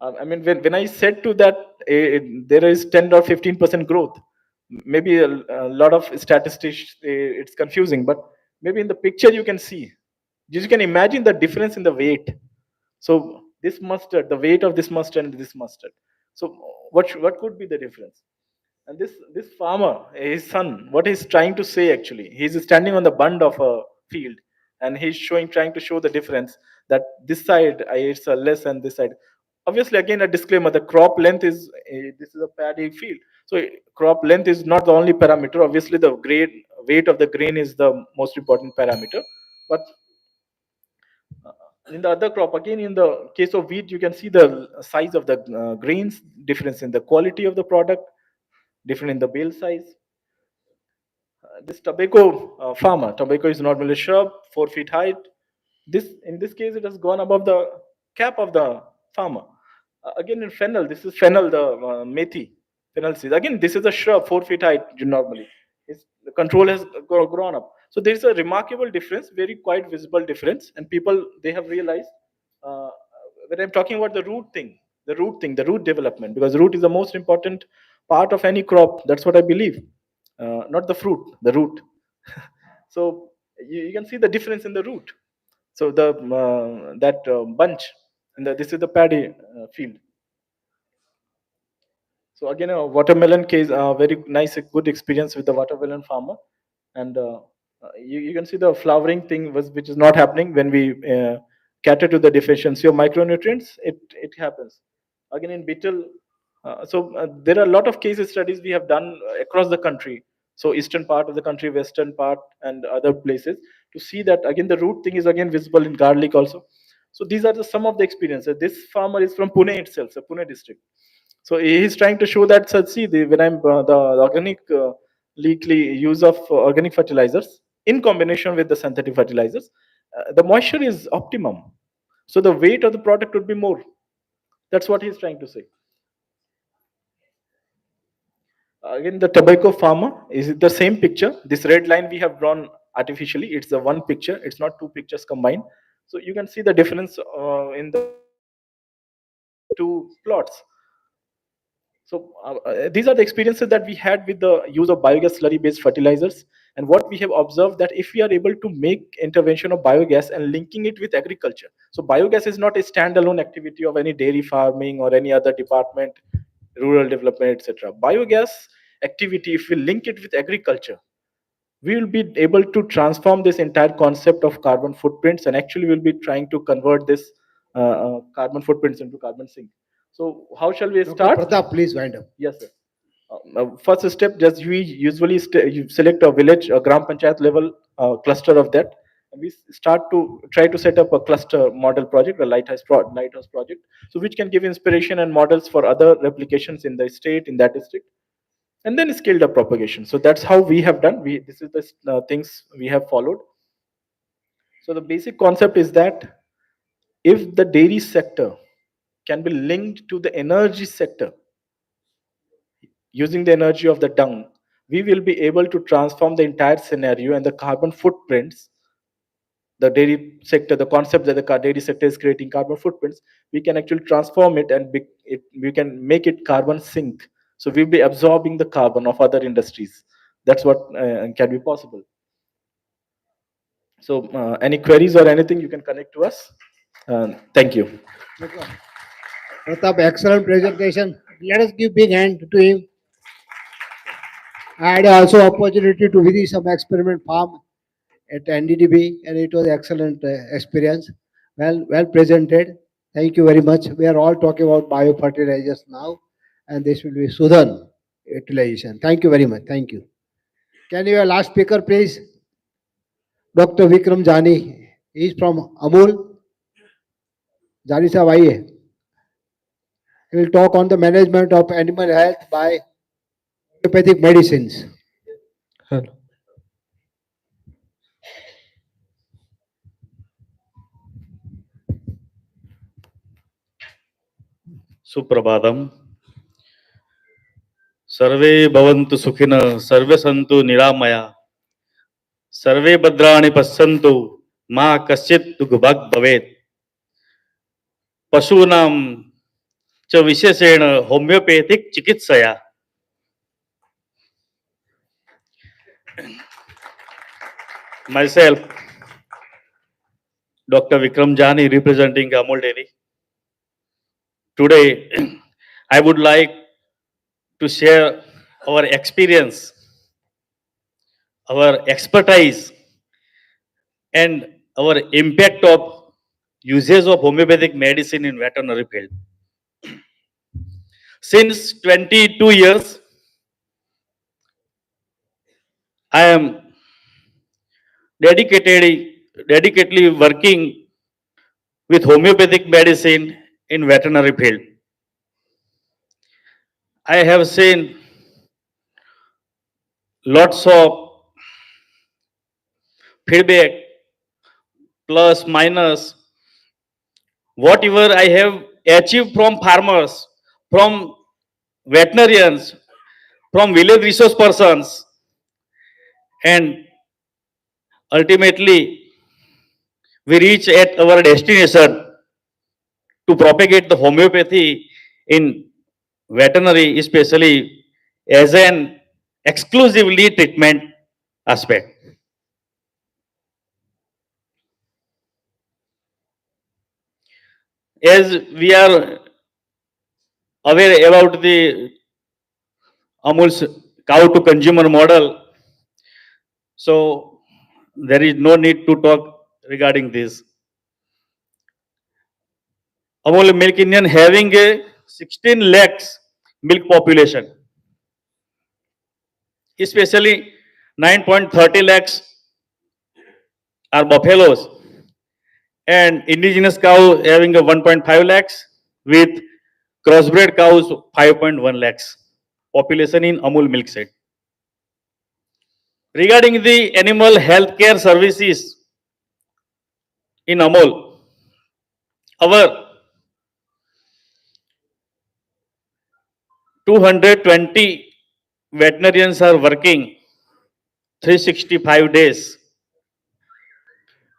I mean, when I said to that there is 10 or 15% growth, maybe a lot of statistics, it's confusing, but maybe in the picture you can see, you can imagine the difference in the weight. So this mustard, the weight of this mustard and this mustard. So what could be the difference? And this farmer, his son, what he's trying to say, actually, he's standing on the bund of a field, and he's trying to show the difference, that this side it's a less, and this side. Obviously, again, a disclaimer: the crop length is this is a paddy field, so crop length is not the only parameter. Obviously, the grain weight of the grain is the most important parameter. But in the other crop, again, in the case of wheat, you can see the size of the grains, difference in the quality of the product, different in the bale size. This tobacco farmer, tobacco is normally a shrub, 4 feet height. In this case, it has gone above the cap of the farmer. Again, in fennel, this is fennel, the methi, fennel seed. Again, this is a shrub, 4 feet height normally. The control has grown up. So there is a remarkable difference, very quite visible difference, and people, they have realized. Uh, when I'm talking about the the root development, because root is the most important part of any crop. That's what I believe. Not the fruit, the root. So you can see the difference in the root. So the that bunch, this is the paddy field. So again, a watermelon case, very nice, a good experience with the watermelon farmer, and you can see the flowering thing which is not happening when we cater to the deficiency of micronutrients. It happens again in beetle. There are a lot of case studies we have done across the country. So eastern part of the country, western part, and other places, to see that again the root thing is again visible in garlic also. So these are some of the experiences. This farmer is from Pune itself, so Pune district. So he is trying to show that, so see, when I'm the organic leakly use of organic fertilizers in combination with the synthetic fertilizers, the moisture is optimum. So the weight of the product would be more. That's what he's trying to say. Again, the tobacco farmer is the same picture. This red line we have drawn artificially. It's the one picture. It's not two pictures combined. So you can see the difference in the two plots. So these are the experiences that we had with the use of biogas slurry-based fertilizers, and what we have observed, that if we are able to make intervention of biogas and linking it with agriculture. So biogas is not a standalone activity of any dairy farming or any other department, rural development, etc. Biogas activity, if we link it with agriculture, we will be able to transform this entire concept of carbon footprints, and actually we'll be trying to convert this carbon footprints into carbon sink. So how shall we Dr. start? Pratap, please wind up. Yes, sir. First step, just we usually you select a village, a gram panchayat level cluster of that, and we start to try to set up a cluster model project, a lighthouse project, so which can give inspiration and models for other replications in the state, in that district, and then scaled up propagation. So that's how we have done. This is the things we have followed. So the basic concept is that if the dairy sector can be linked to the energy sector using the energy of the dung, we will be able to transform the entire scenario and the carbon footprints the dairy sector, the concept that the dairy sector is creating carbon footprints, we can actually transform it and we can make it carbon sink. So we'll be absorbing the carbon of other industries. That's what can be possible. So any queries or anything, you can connect to us. Thank you. Pratap, excellent presentation. Let us give big hand to him. I had also opportunity to visit some experiment farm at NDDB, and it was excellent experience. Well presented. Thank you very much. We are all talking about biofertilizers now, and this will be Sudan utilization. Thank you very much. Thank you. Can you have last speaker, please? Dr. Vikram Jani. He is from Amul. Jani sahab, आइए. He will talk on the management of animal health by homeopathic medicines. Hello. सुप्रभातम. सर्वे भवन्तु सुखिनः, सर्वे सन्तु निरामया, सर्वे भद्राणि पश्यन्तु, मा कश्चित् दुःखभाग् भवेत्. पशूनां च विशेषेण homeopathic चिकित्सया. Myself, Dr. Vikram Jani, representing Amul Dairy. Today, I would like to share our experience, our expertise, and our impact of usage of homeopathic medicine in veterinary field. Since 22 years, I am dedicatedly working with homeopathic medicine in veterinary field. I have seen lots of feedback, plus, minus, whatever I have achieved from farmers, from veterinarians, from village resource persons, and ultimately we reach at our destination to propagate the homeopathy in veterinary, especially as an exclusively treatment aspect. As we are aware about the Amul's cow to consumer model, so there is no need to talk regarding this. Amul Milk Union having a 16 lakhs milk population, especially 9.30 lakhs are buffaloes, and indigenous cow having a 1.5 lakhs with crossbred cows 5.1 lakhs population in Amul milk set. Regarding the animal healthcare services in Amul, our 220 veterinarians are working 365 days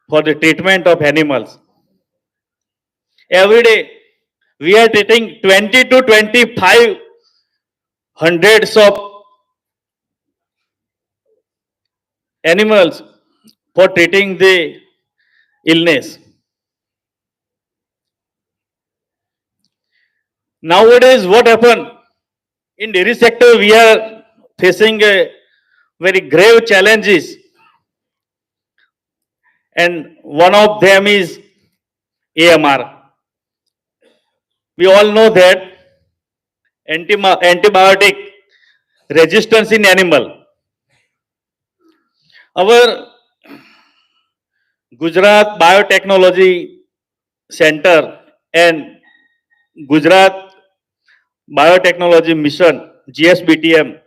for the treatment of animals. Every day, we are treating 20 to 25 hundreds of animals for treating the illness. Nowadays, what happened? In dairy sector, we are facing a very grave challenges, and one of them is AMR. We all know that antibiotic resistance in animal. Our Gujarat Biotechnology Center and Gujarat Biotechnology Mission, GSBTM,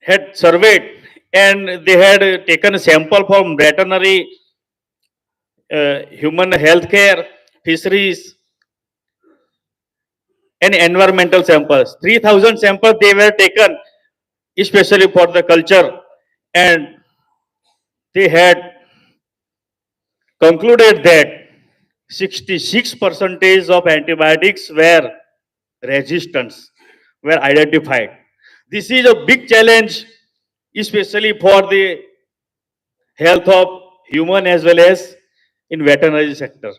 had surveyed and they had taken a sample from veterinary, human healthcare, fisheries, and environmental samples. 3,000 samples they were taken, especially for the culture, and they had concluded that 66% of antibiotics were resistance were identified. This is a big challenge, especially for the health of human as well as in veterinary sector.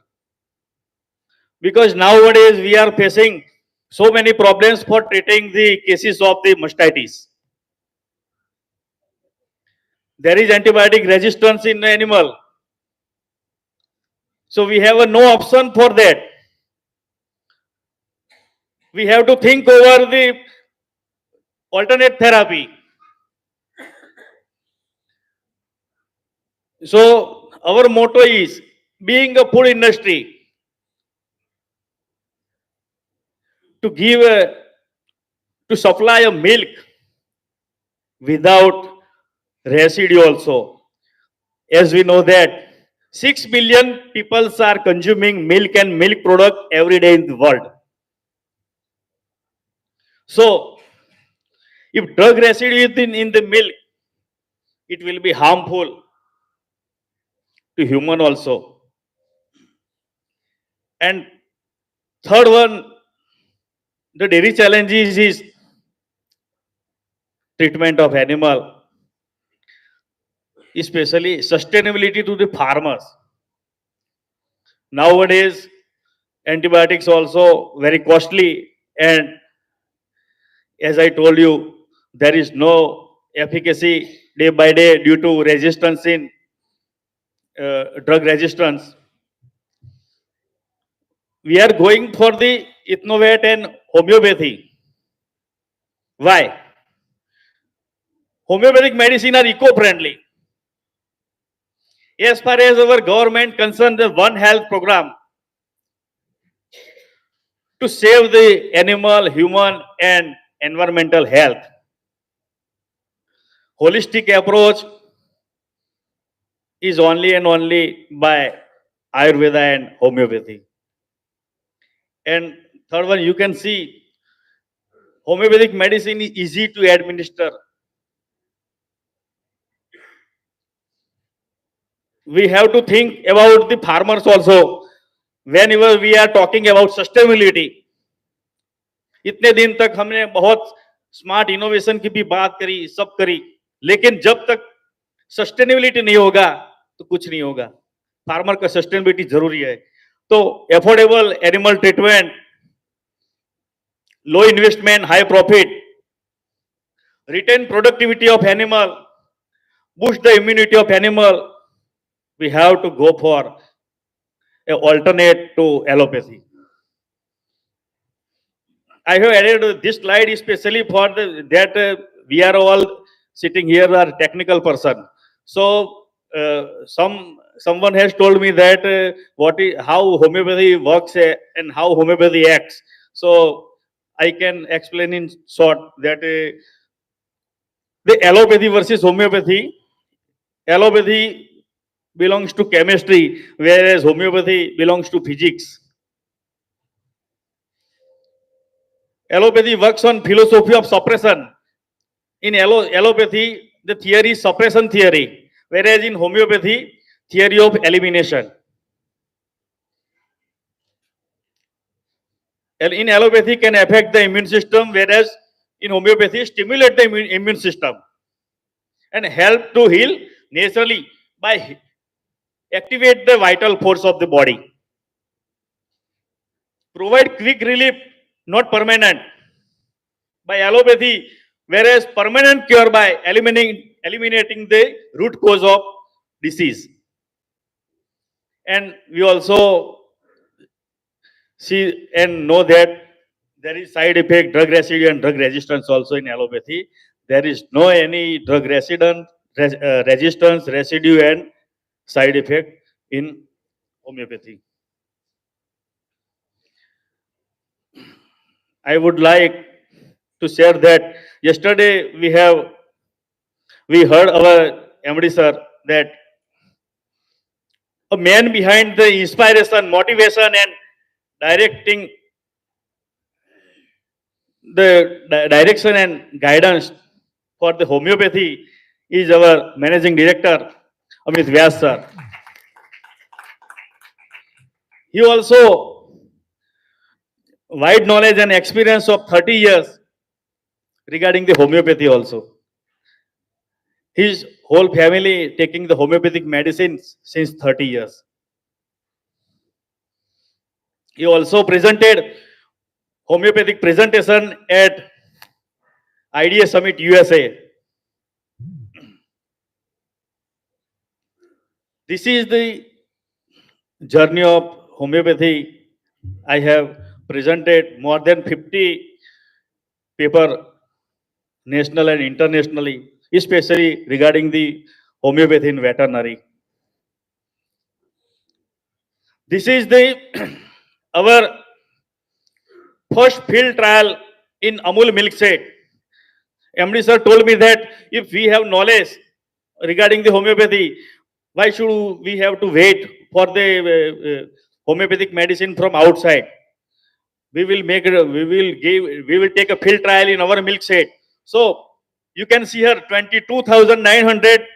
Because nowadays we are facing so many problems for treating the cases of the mastitis. There is antibiotic resistance in the animal. So we have no option for that. We have to think over the alternate therapy. So our motto is, being a food industry, to give to supply a milk without residue also. As we know that 6 billion people are consuming milk and milk product every day in the world. So if drug residue is in the milk, it will be harmful to human also. And third one, the dairy challenges is treatment of animal, especially sustainability to the farmers. Nowadays, antibiotics also very costly, and as I told you, there is no efficacy day by day due to resistance in drug resistance. We are going for the ethnovet and homeopathy. Why? Homeopathic medicine are eco-friendly. As far as our government concerned, the One Health program to save the animal, human, and environmental health. Holistic approach is only and only by Ayurveda and homeopathy. And third one, you can see homeopathic medicine is easy to administer. We have to think about the farmers also. Whenever we are talking about sustainability, इतने दिन तक हमने बहुत smart innovation की भी बात करी, सब करी, लेकिन जब तक सस्टेनेबिलिटी नहीं होगा तो कुछ नहीं होगा. फार्मर का सस्टेनेबिलिटी जरूरी है. तो affordable animal treatment, low investment, high profit, retain productivity of animal, boost the immunity of animal, we have to go for an alternate to allopathy. I have added this slide especially for that we are all sitting here are technical person. So someone has told me that how homeopathy works and how homeopathy acts. So I can explain in short that the allopathy versus homeopathy. Allopathy belongs to chemistry, whereas homeopathy belongs to physics. Allopathy works on philosophy of suppression. In allopathy, the theory is suppression theory, whereas in homeopathy, theory of elimination. In allopathy can affect the immune system, whereas in homeopathy stimulate the immune system and help to heal naturally by activate the vital force of the body. Provide quick relief, not permanent, by allopathy, whereas permanent cure by eliminating the root cause of disease. And we also see and know that there is side effect, drug residue and drug resistance also in allopathy. There is no any drug resistance, residue and side effect in homeopathy. I would like to share that yesterday we heard our MD sir that a man behind the inspiration, motivation and directing the direction and guidance for the homeopathy is our managing director, Amit Vyas sir. He also wide knowledge and experience of 30 years regarding the homeopathy also. His whole family taking the homeopathic medicines since 30 years. He also presented homeopathic presentation at IDA Summit USA. This is the journey of homeopathy. I have presented more than 50 paper national and internationally, especially regarding the homeopathy in veterinary. This is the our first field trial in Amul milk set. MD sir told me that if we have knowledge regarding the homeopathy, why should we have to wait for the homeopathic medicine from outside? We will we will take a field trial in our milk set. So you can see here 22,900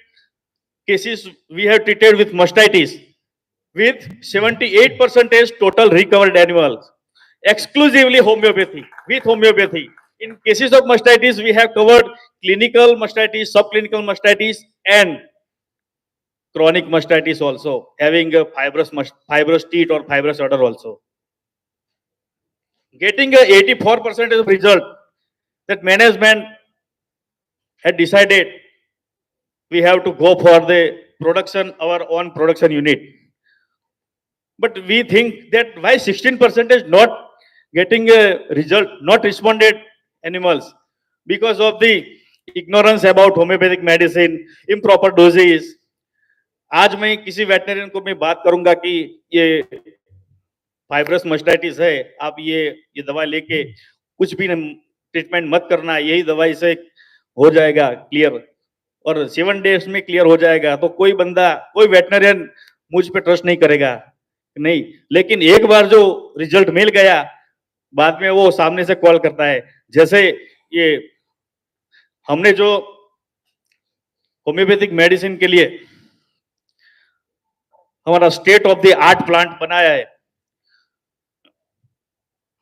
cases we have treated with mastitis with 78% total recovered animals, exclusively homeopathy, with homeopathy. In cases of mastitis, we have covered clinical mastitis, subclinical mastitis, and chronic mastitis also, having a fibrous teeth or fibrous udder also. Getting a 84% of result, that management had decided we have to go for the production, our own production unit. But we think that why 16% is not getting a result, not responded animals, because of the ignorance about homeopathic medicine, improper doses. आज मैं किसी veterinarian को मैं बात करूंगा कि ये fibrous mastitis है, आप ये दवा लेके कुछ भी ट्रीटमेंट मत करना, यही दवाई से हो जाएगा क्लियर और 7 डेज में क्लियर हो जाएगा, तो कोई बंदा, कोई वेटनरियन मुझ पे ट्रस्ट नहीं करेगा, नहीं। लेकिन एक बार जो रिजल्ट मिल गया, बाद में वो सामने से कॉल करता है। जैसे ये हमने जो होम्योपैथिक मेडिसिन के लिए हमारा state of the art plant बनाया है,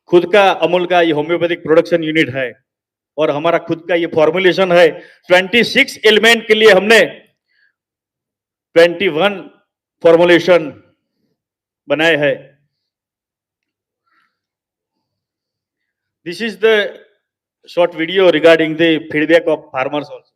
खुद का अमूल का ये होम्योपैथिक प्रोडक्शन यूनिट है और हमारा खुद का ये फॉर्मुलेशन है। 26 एलिमेंट के लिए हमने 21 फॉर्मुलेशन बनाए हैं। This is the short video regarding the feedback of farmers also.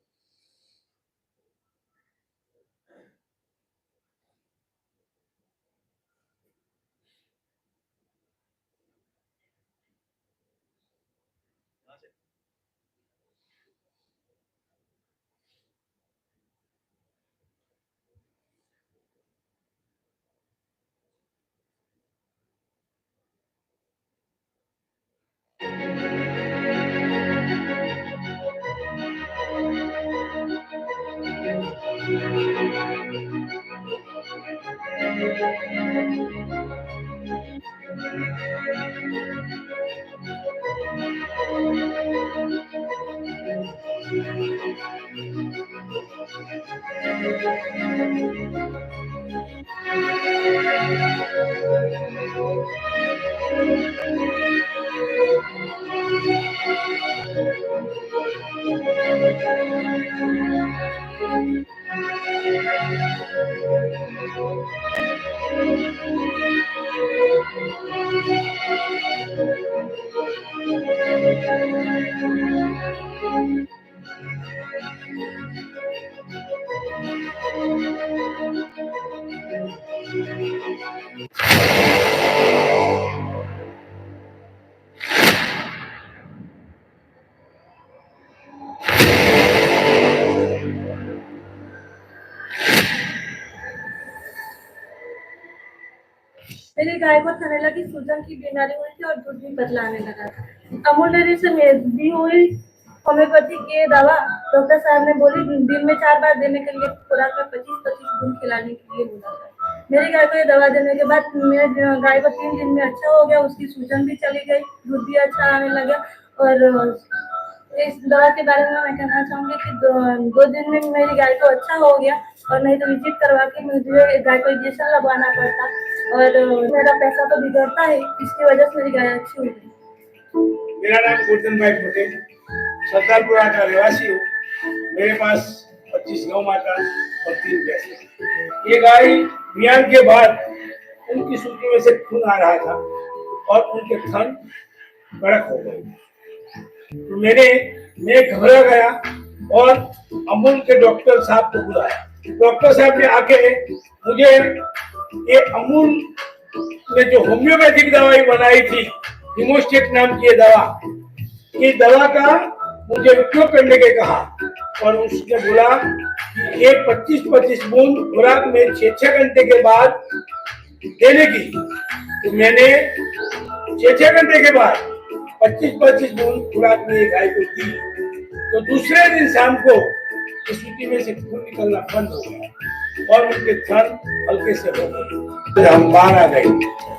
मेरे गाय को खाने लगी सूजन की बीमारी हुई थी और दूध भी पतला आने लगा था। अमूल डेयरी से दी हुई होम्योपैथी की दवा डॉक्टर साहब ने बोली दिन में 4 बार देने के लिए, खुराक में 25-25 दिन खिलाने के लिए बोला था। मेरी गाय को ये दवा देने के बाद मेरे गाय को 3 दिन में अच्छा हो गया, उसकी सूजन भी चली गई, दूध भी अच्छा आने लगा और इस दवा के बारे में मैं कहना चाहूंगी कि दो दिन में मेरी गाय को अच्छा हो गया, और नहीं तो विजिट करवा के मुझे गाय को इंजेक्शन लगवाना पड़ता, और मेरा पैसा तो बिगड़ता है, इसकी वजह से मेरी गाय अच्छी हुई। मेरा नाम गोवर्धन भाई पटेल, सरदारपुरा का रहवासी हूँ। मेरे पास 25 गौ माता और 3 भैंस। ये गाय बियान के बाद उनकी सूजन में से खून आ रहा था और उनके थन कड़क हो गए। तो मैं घबरा गया और अमूल के डॉक्टर साहब को बुलाया। डॉक्टर साहब ने आके मुझे ये अमूल ने जो होम्योपैथिक दवाई बनाई थी, हिमोस्टेट नाम की ये दवा, इस दवा का मुझे उपयोग करने के कहा, और उसने बोला कि ये 25-25 बूंद खुराक में 6-6 घंटे के बाद देने की। तो मैंने 6-6 घंटे के बाद 25-25 बूंद खुराक में गाय को दी। तो दूसरे दिन शाम को सूती में से खून निकलना बंद हो गया और उनके थन हल्के से हो गए। हम बाहर आ गए।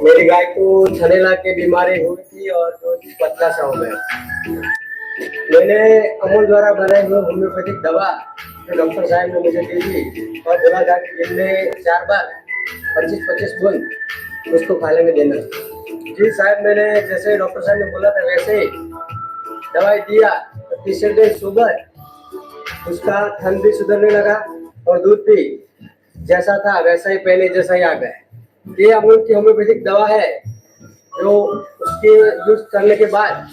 मेरी गाय को छनेला की बीमारी हुई थी और दूध पतला सा हो गया। मैंने अमूल द्वारा बनाई हुई होम्योपैथिक दवा जो डॉक्टर साहब ने मुझे दी थी, और बोला था कि दिन में 4 बार 25-25 बूंद उसको खाने में देना। जी साहब, मैंने जैसे डॉक्टर साहब ने बोला था वैसे ही दवाई दिया, तो तीसरे दिन सुबह उसका थन भी सुधरने लगा और दूध भी जैसा था वैसा ही पहले जैसा ही आ गया। ये अमूल की होम्योपैथिक दवा है जो उसके यूज करने के बाद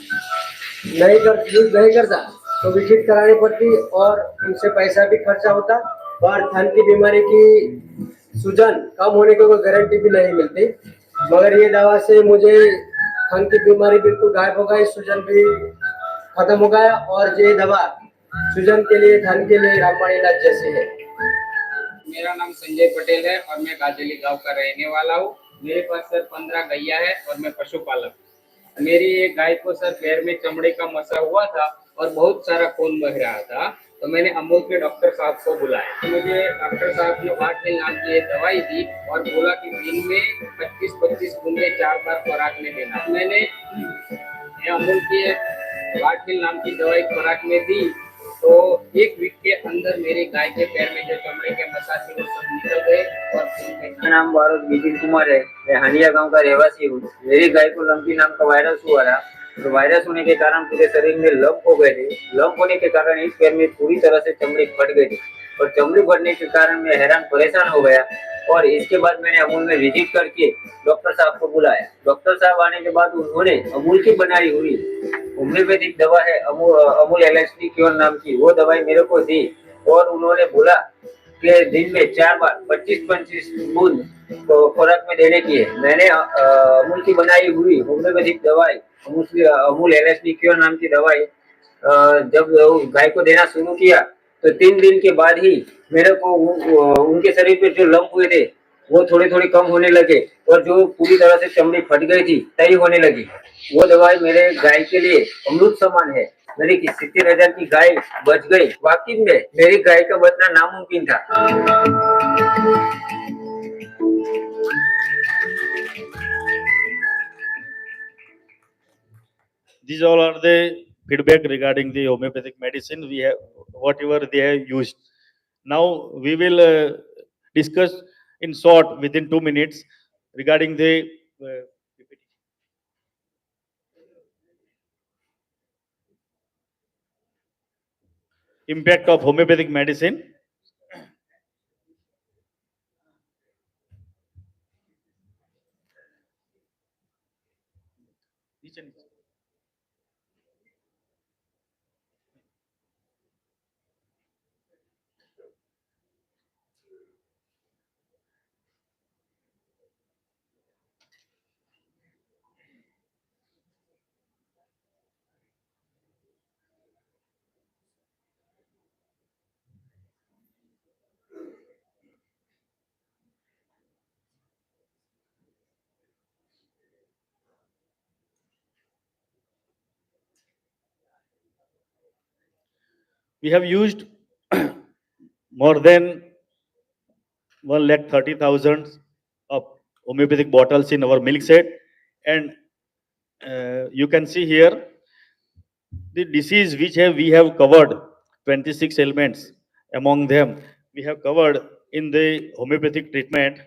यूज नहीं करता तो विजिट करानी पड़ती और उनसे पैसा भी खर्चा होता, और थन की बीमारी की सूजन कम होने की कोई गारंटी भी नहीं मिलती। मगर ये दवा से मुझे थन की बीमारी बिल्कुल गायब हो गई, सूजन भी खत्म हो गया, और ये दवा सूजन के लिए, थन के लिए रामबाण इलाज जैसे है। मेरा नाम संजय पटेल है और मैं गाजली गांव का रहने वाला हूँ। मेरे पास सर 15 गैया है और मैं पशुपालक। मेरी एक गाय को सर पैर में चमड़े का मसा हुआ था और बहुत सारा खून बह रहा था, तो मैंने अमूल के डॉक्टर साहब को बुलाया। तो मुझे डॉक्टर साहब ने वाटनिल नाम की दवाई दी और बोला कि दिन में 25-25 बूंदे 4 बार खुराक में देना। मैंने अमूल की वाटनिल नाम की दवाई खुराक में दी, तो 1 वीक के अंदर मेरी गाय के पैर में जो चमड़े के मसा थे वो सब निकल गए। और मेरा नाम बारोद विपिन कुमार है, मैं हनिया गांव का रहवासी हूँ। मेरी गाय को लंपी नाम का वायरस हुआ था, तो वायरस होने के कारण पूरे शरीर में लंप हो गए थे। लंप होने के कारण इस पैर में पूरी तरह से चमड़ी फट गई थी, और चमड़ी फटने के कारण मैं हैरान परेशान हो गया। और इसके बाद मैंने अमूल में विजिट करके डॉक्टर साहब को बुलाया। डॉक्टर साहब आने के बाद उन्होंने अमूल की बनाई हुई होम्योपैथिक दवा है अमूल LHD क्योर नाम की, वो दवाई मेरे को दी, और उन्होंने बोला कि दिन में 4 बार 25-25 बूंद खुराक में देने की है। मैंने अमूल की बनाई हुई होम्योपैथिक दवाई अमूल LHD क्योर नाम की दवाई जब गाय को देना शुरू किया, तो 3 दिन के बाद ही मेरे को उनके शरीर पे जो लंप हुए थे वो थोड़े थोड़े कम होने लगे, और जो पूरी तरह से चमड़ी फट गई थी तय होने लगी। वो दवाई मेरे गाय के लिए अमृत समान है। मेरी 70,000 की गाय बच गई। वाकई में मेरी गाय का बचना नामुमकिन था। These all are the feedback regarding the homeopathic medicine we have, whatever they have used. Now we will discuss in short within 2 minutes regarding the impact of homeopathic medicine. We have used more than 1,30,000 of homeopathic bottles in our milk set, and you can see here the disease which we have covered, 26 elements among them, we have covered in the homeopathic treatment.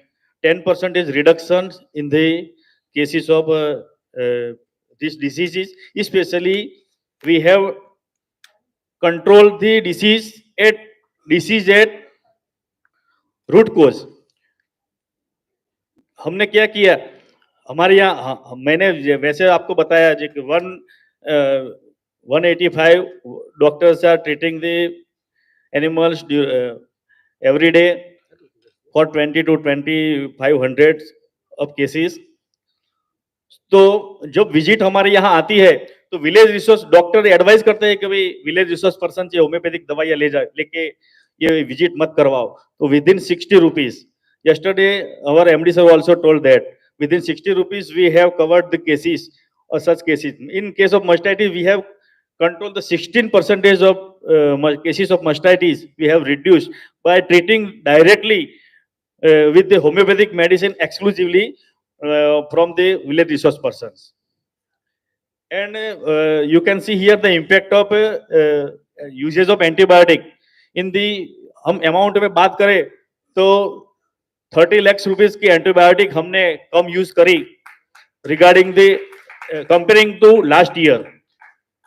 10% is reduction in the cases of these diseases. Especially, we have controlled the disease at root cause. हमने क्या किया, हमारे यहाँ मैंने वैसे आपको बताया जी कि 185 doctors are treating the animals every day for 20 to 2500 of cases. तो जब विजिट हमारे यहाँ आती है तो विलेज रिसोर्स डॉक्टर एडवाइस करते हैं कि भाई विलेज रिसोर्स पर्सन से होम्योपैथिक दवाइयाँ ले जाए, लेके ये विजिट मत करवाओ. तो with in 60 rupees, yesterday our MD sir also told that within 60 rupees we have covered the cases or such cases. In case of mastitis, we have controlled the 16% of cases of mastitis we have reduced by treating directly with the homeopathic medicine exclusively from the village resource persons. And you can see here the impact of usage of antibiotic. In the हम amount में बात करें तो 30 lakh rupees की antibiotic हमने कम use करी regarding the comparing to last year,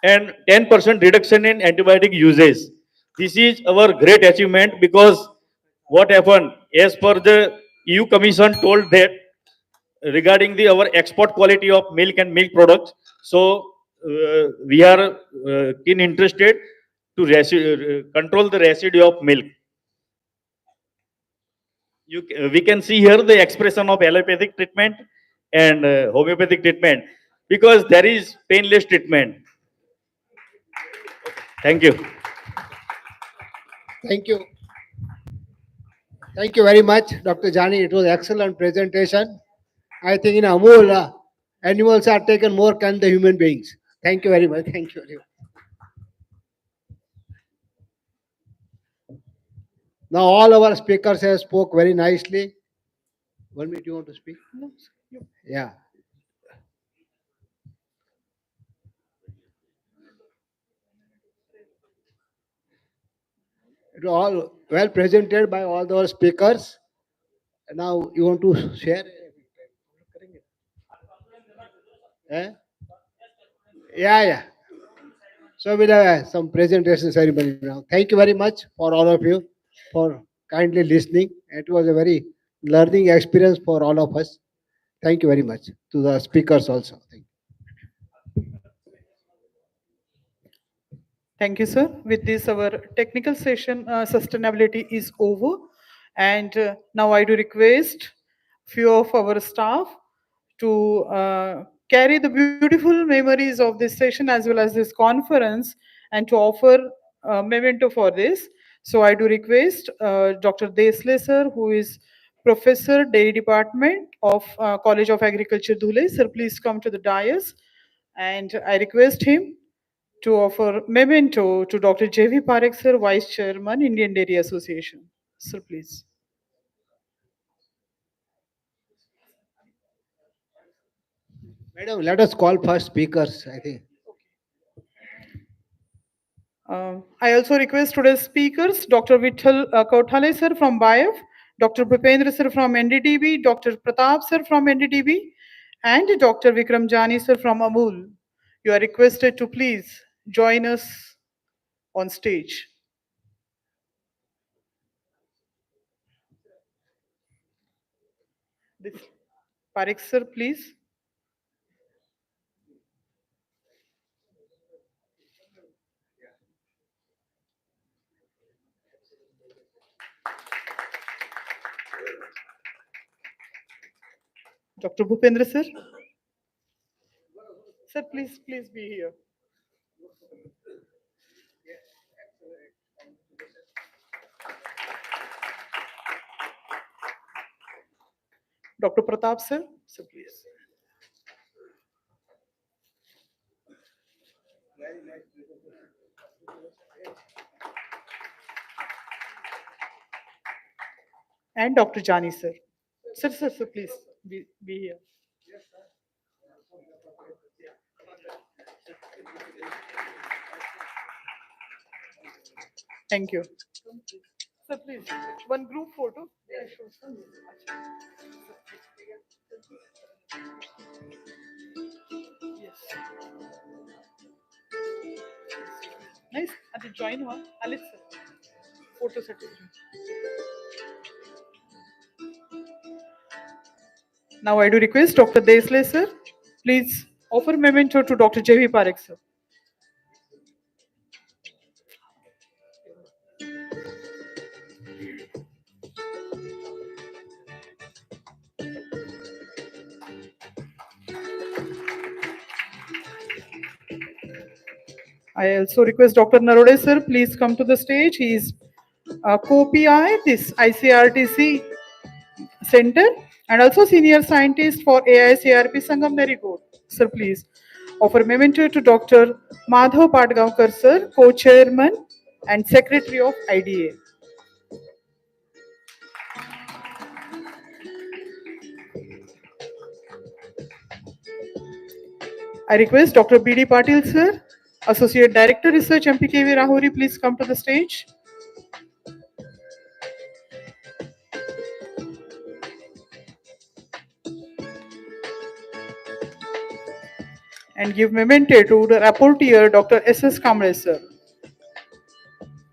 and 10% reduction in antibiotic usage. This is our great achievement because what happened, as per the EU Commission told that regarding the our export quality of milk and milk products, so we are keen interested to control the residue of milk. We can see here the expression of allopathic treatment and homeopathic treatment, because there is painless treatment. Thank you. Thank you. Thank you very much, Dr. Jani. It was excellent presentation. I think in Amul, animals are taken more than the human beings. Thank you very much. Thank you very much. Now all our speakers have spoke very nicely. 1 minute, you want to speak? Yeah. It was all well presented by all our speakers. Now you want to share? Eh? Yeah. So we'll have some presentation ceremony now. Thank you very much for all of you for kindly listening. It was a very learning experience for all of us. Thank you very much to the speakers also. Thank you. Thank you, sir. With this, our technical session sustainability is over. And now I do request few of our staff to carry the beautiful memories of this session as well as this conference and to offer memento for this. So I do request Dr. Desle sir, who is Professor Dairy Department of College of Agriculture, Dhule. Sir, please come to the dais. And I request him to offer memento to Dr. J.V. Parekh sir, Vice Chairman, Indian Dairy Association. Sir, please. Madam, let us call first speakers, I think. I also request today's speakers, Dr. Vitthal Kauthale sir from BIF, Dr. Bhupendra sir from NDTV, Dr. Pratap sir from NDTV, and Dr. Vikram Jani sir from Amul. You are requested to please join us on stage. This Parekh sir, please. Dr. Bhupendra sir. Sir, please be here. Dr. Pratap sir, sir, please. And Dr. Jani sir. Sir, please be here. Thank you. Sir, please, one group photo. Yes. Nice. At the join one, Alex sir. Photo set. Now I do request Dr. Desley sir, please offer memento to Dr. J.V. Parekh sir. I also request Dr. Narode sir, please come to the stage. He is co-PI, this ICRTC center, and also senior scientist for AICRP Sangam. Very good. Sir, please offer memento to Dr. Madhav Patgaonkar sir, co-chairman and secretary of IDA. I request Dr. B.D. Patil sir, Associate Director Research MPKV Rahuri, please come to the stage. And give memento to the rapporteur Dr. S.S. Kamble sir.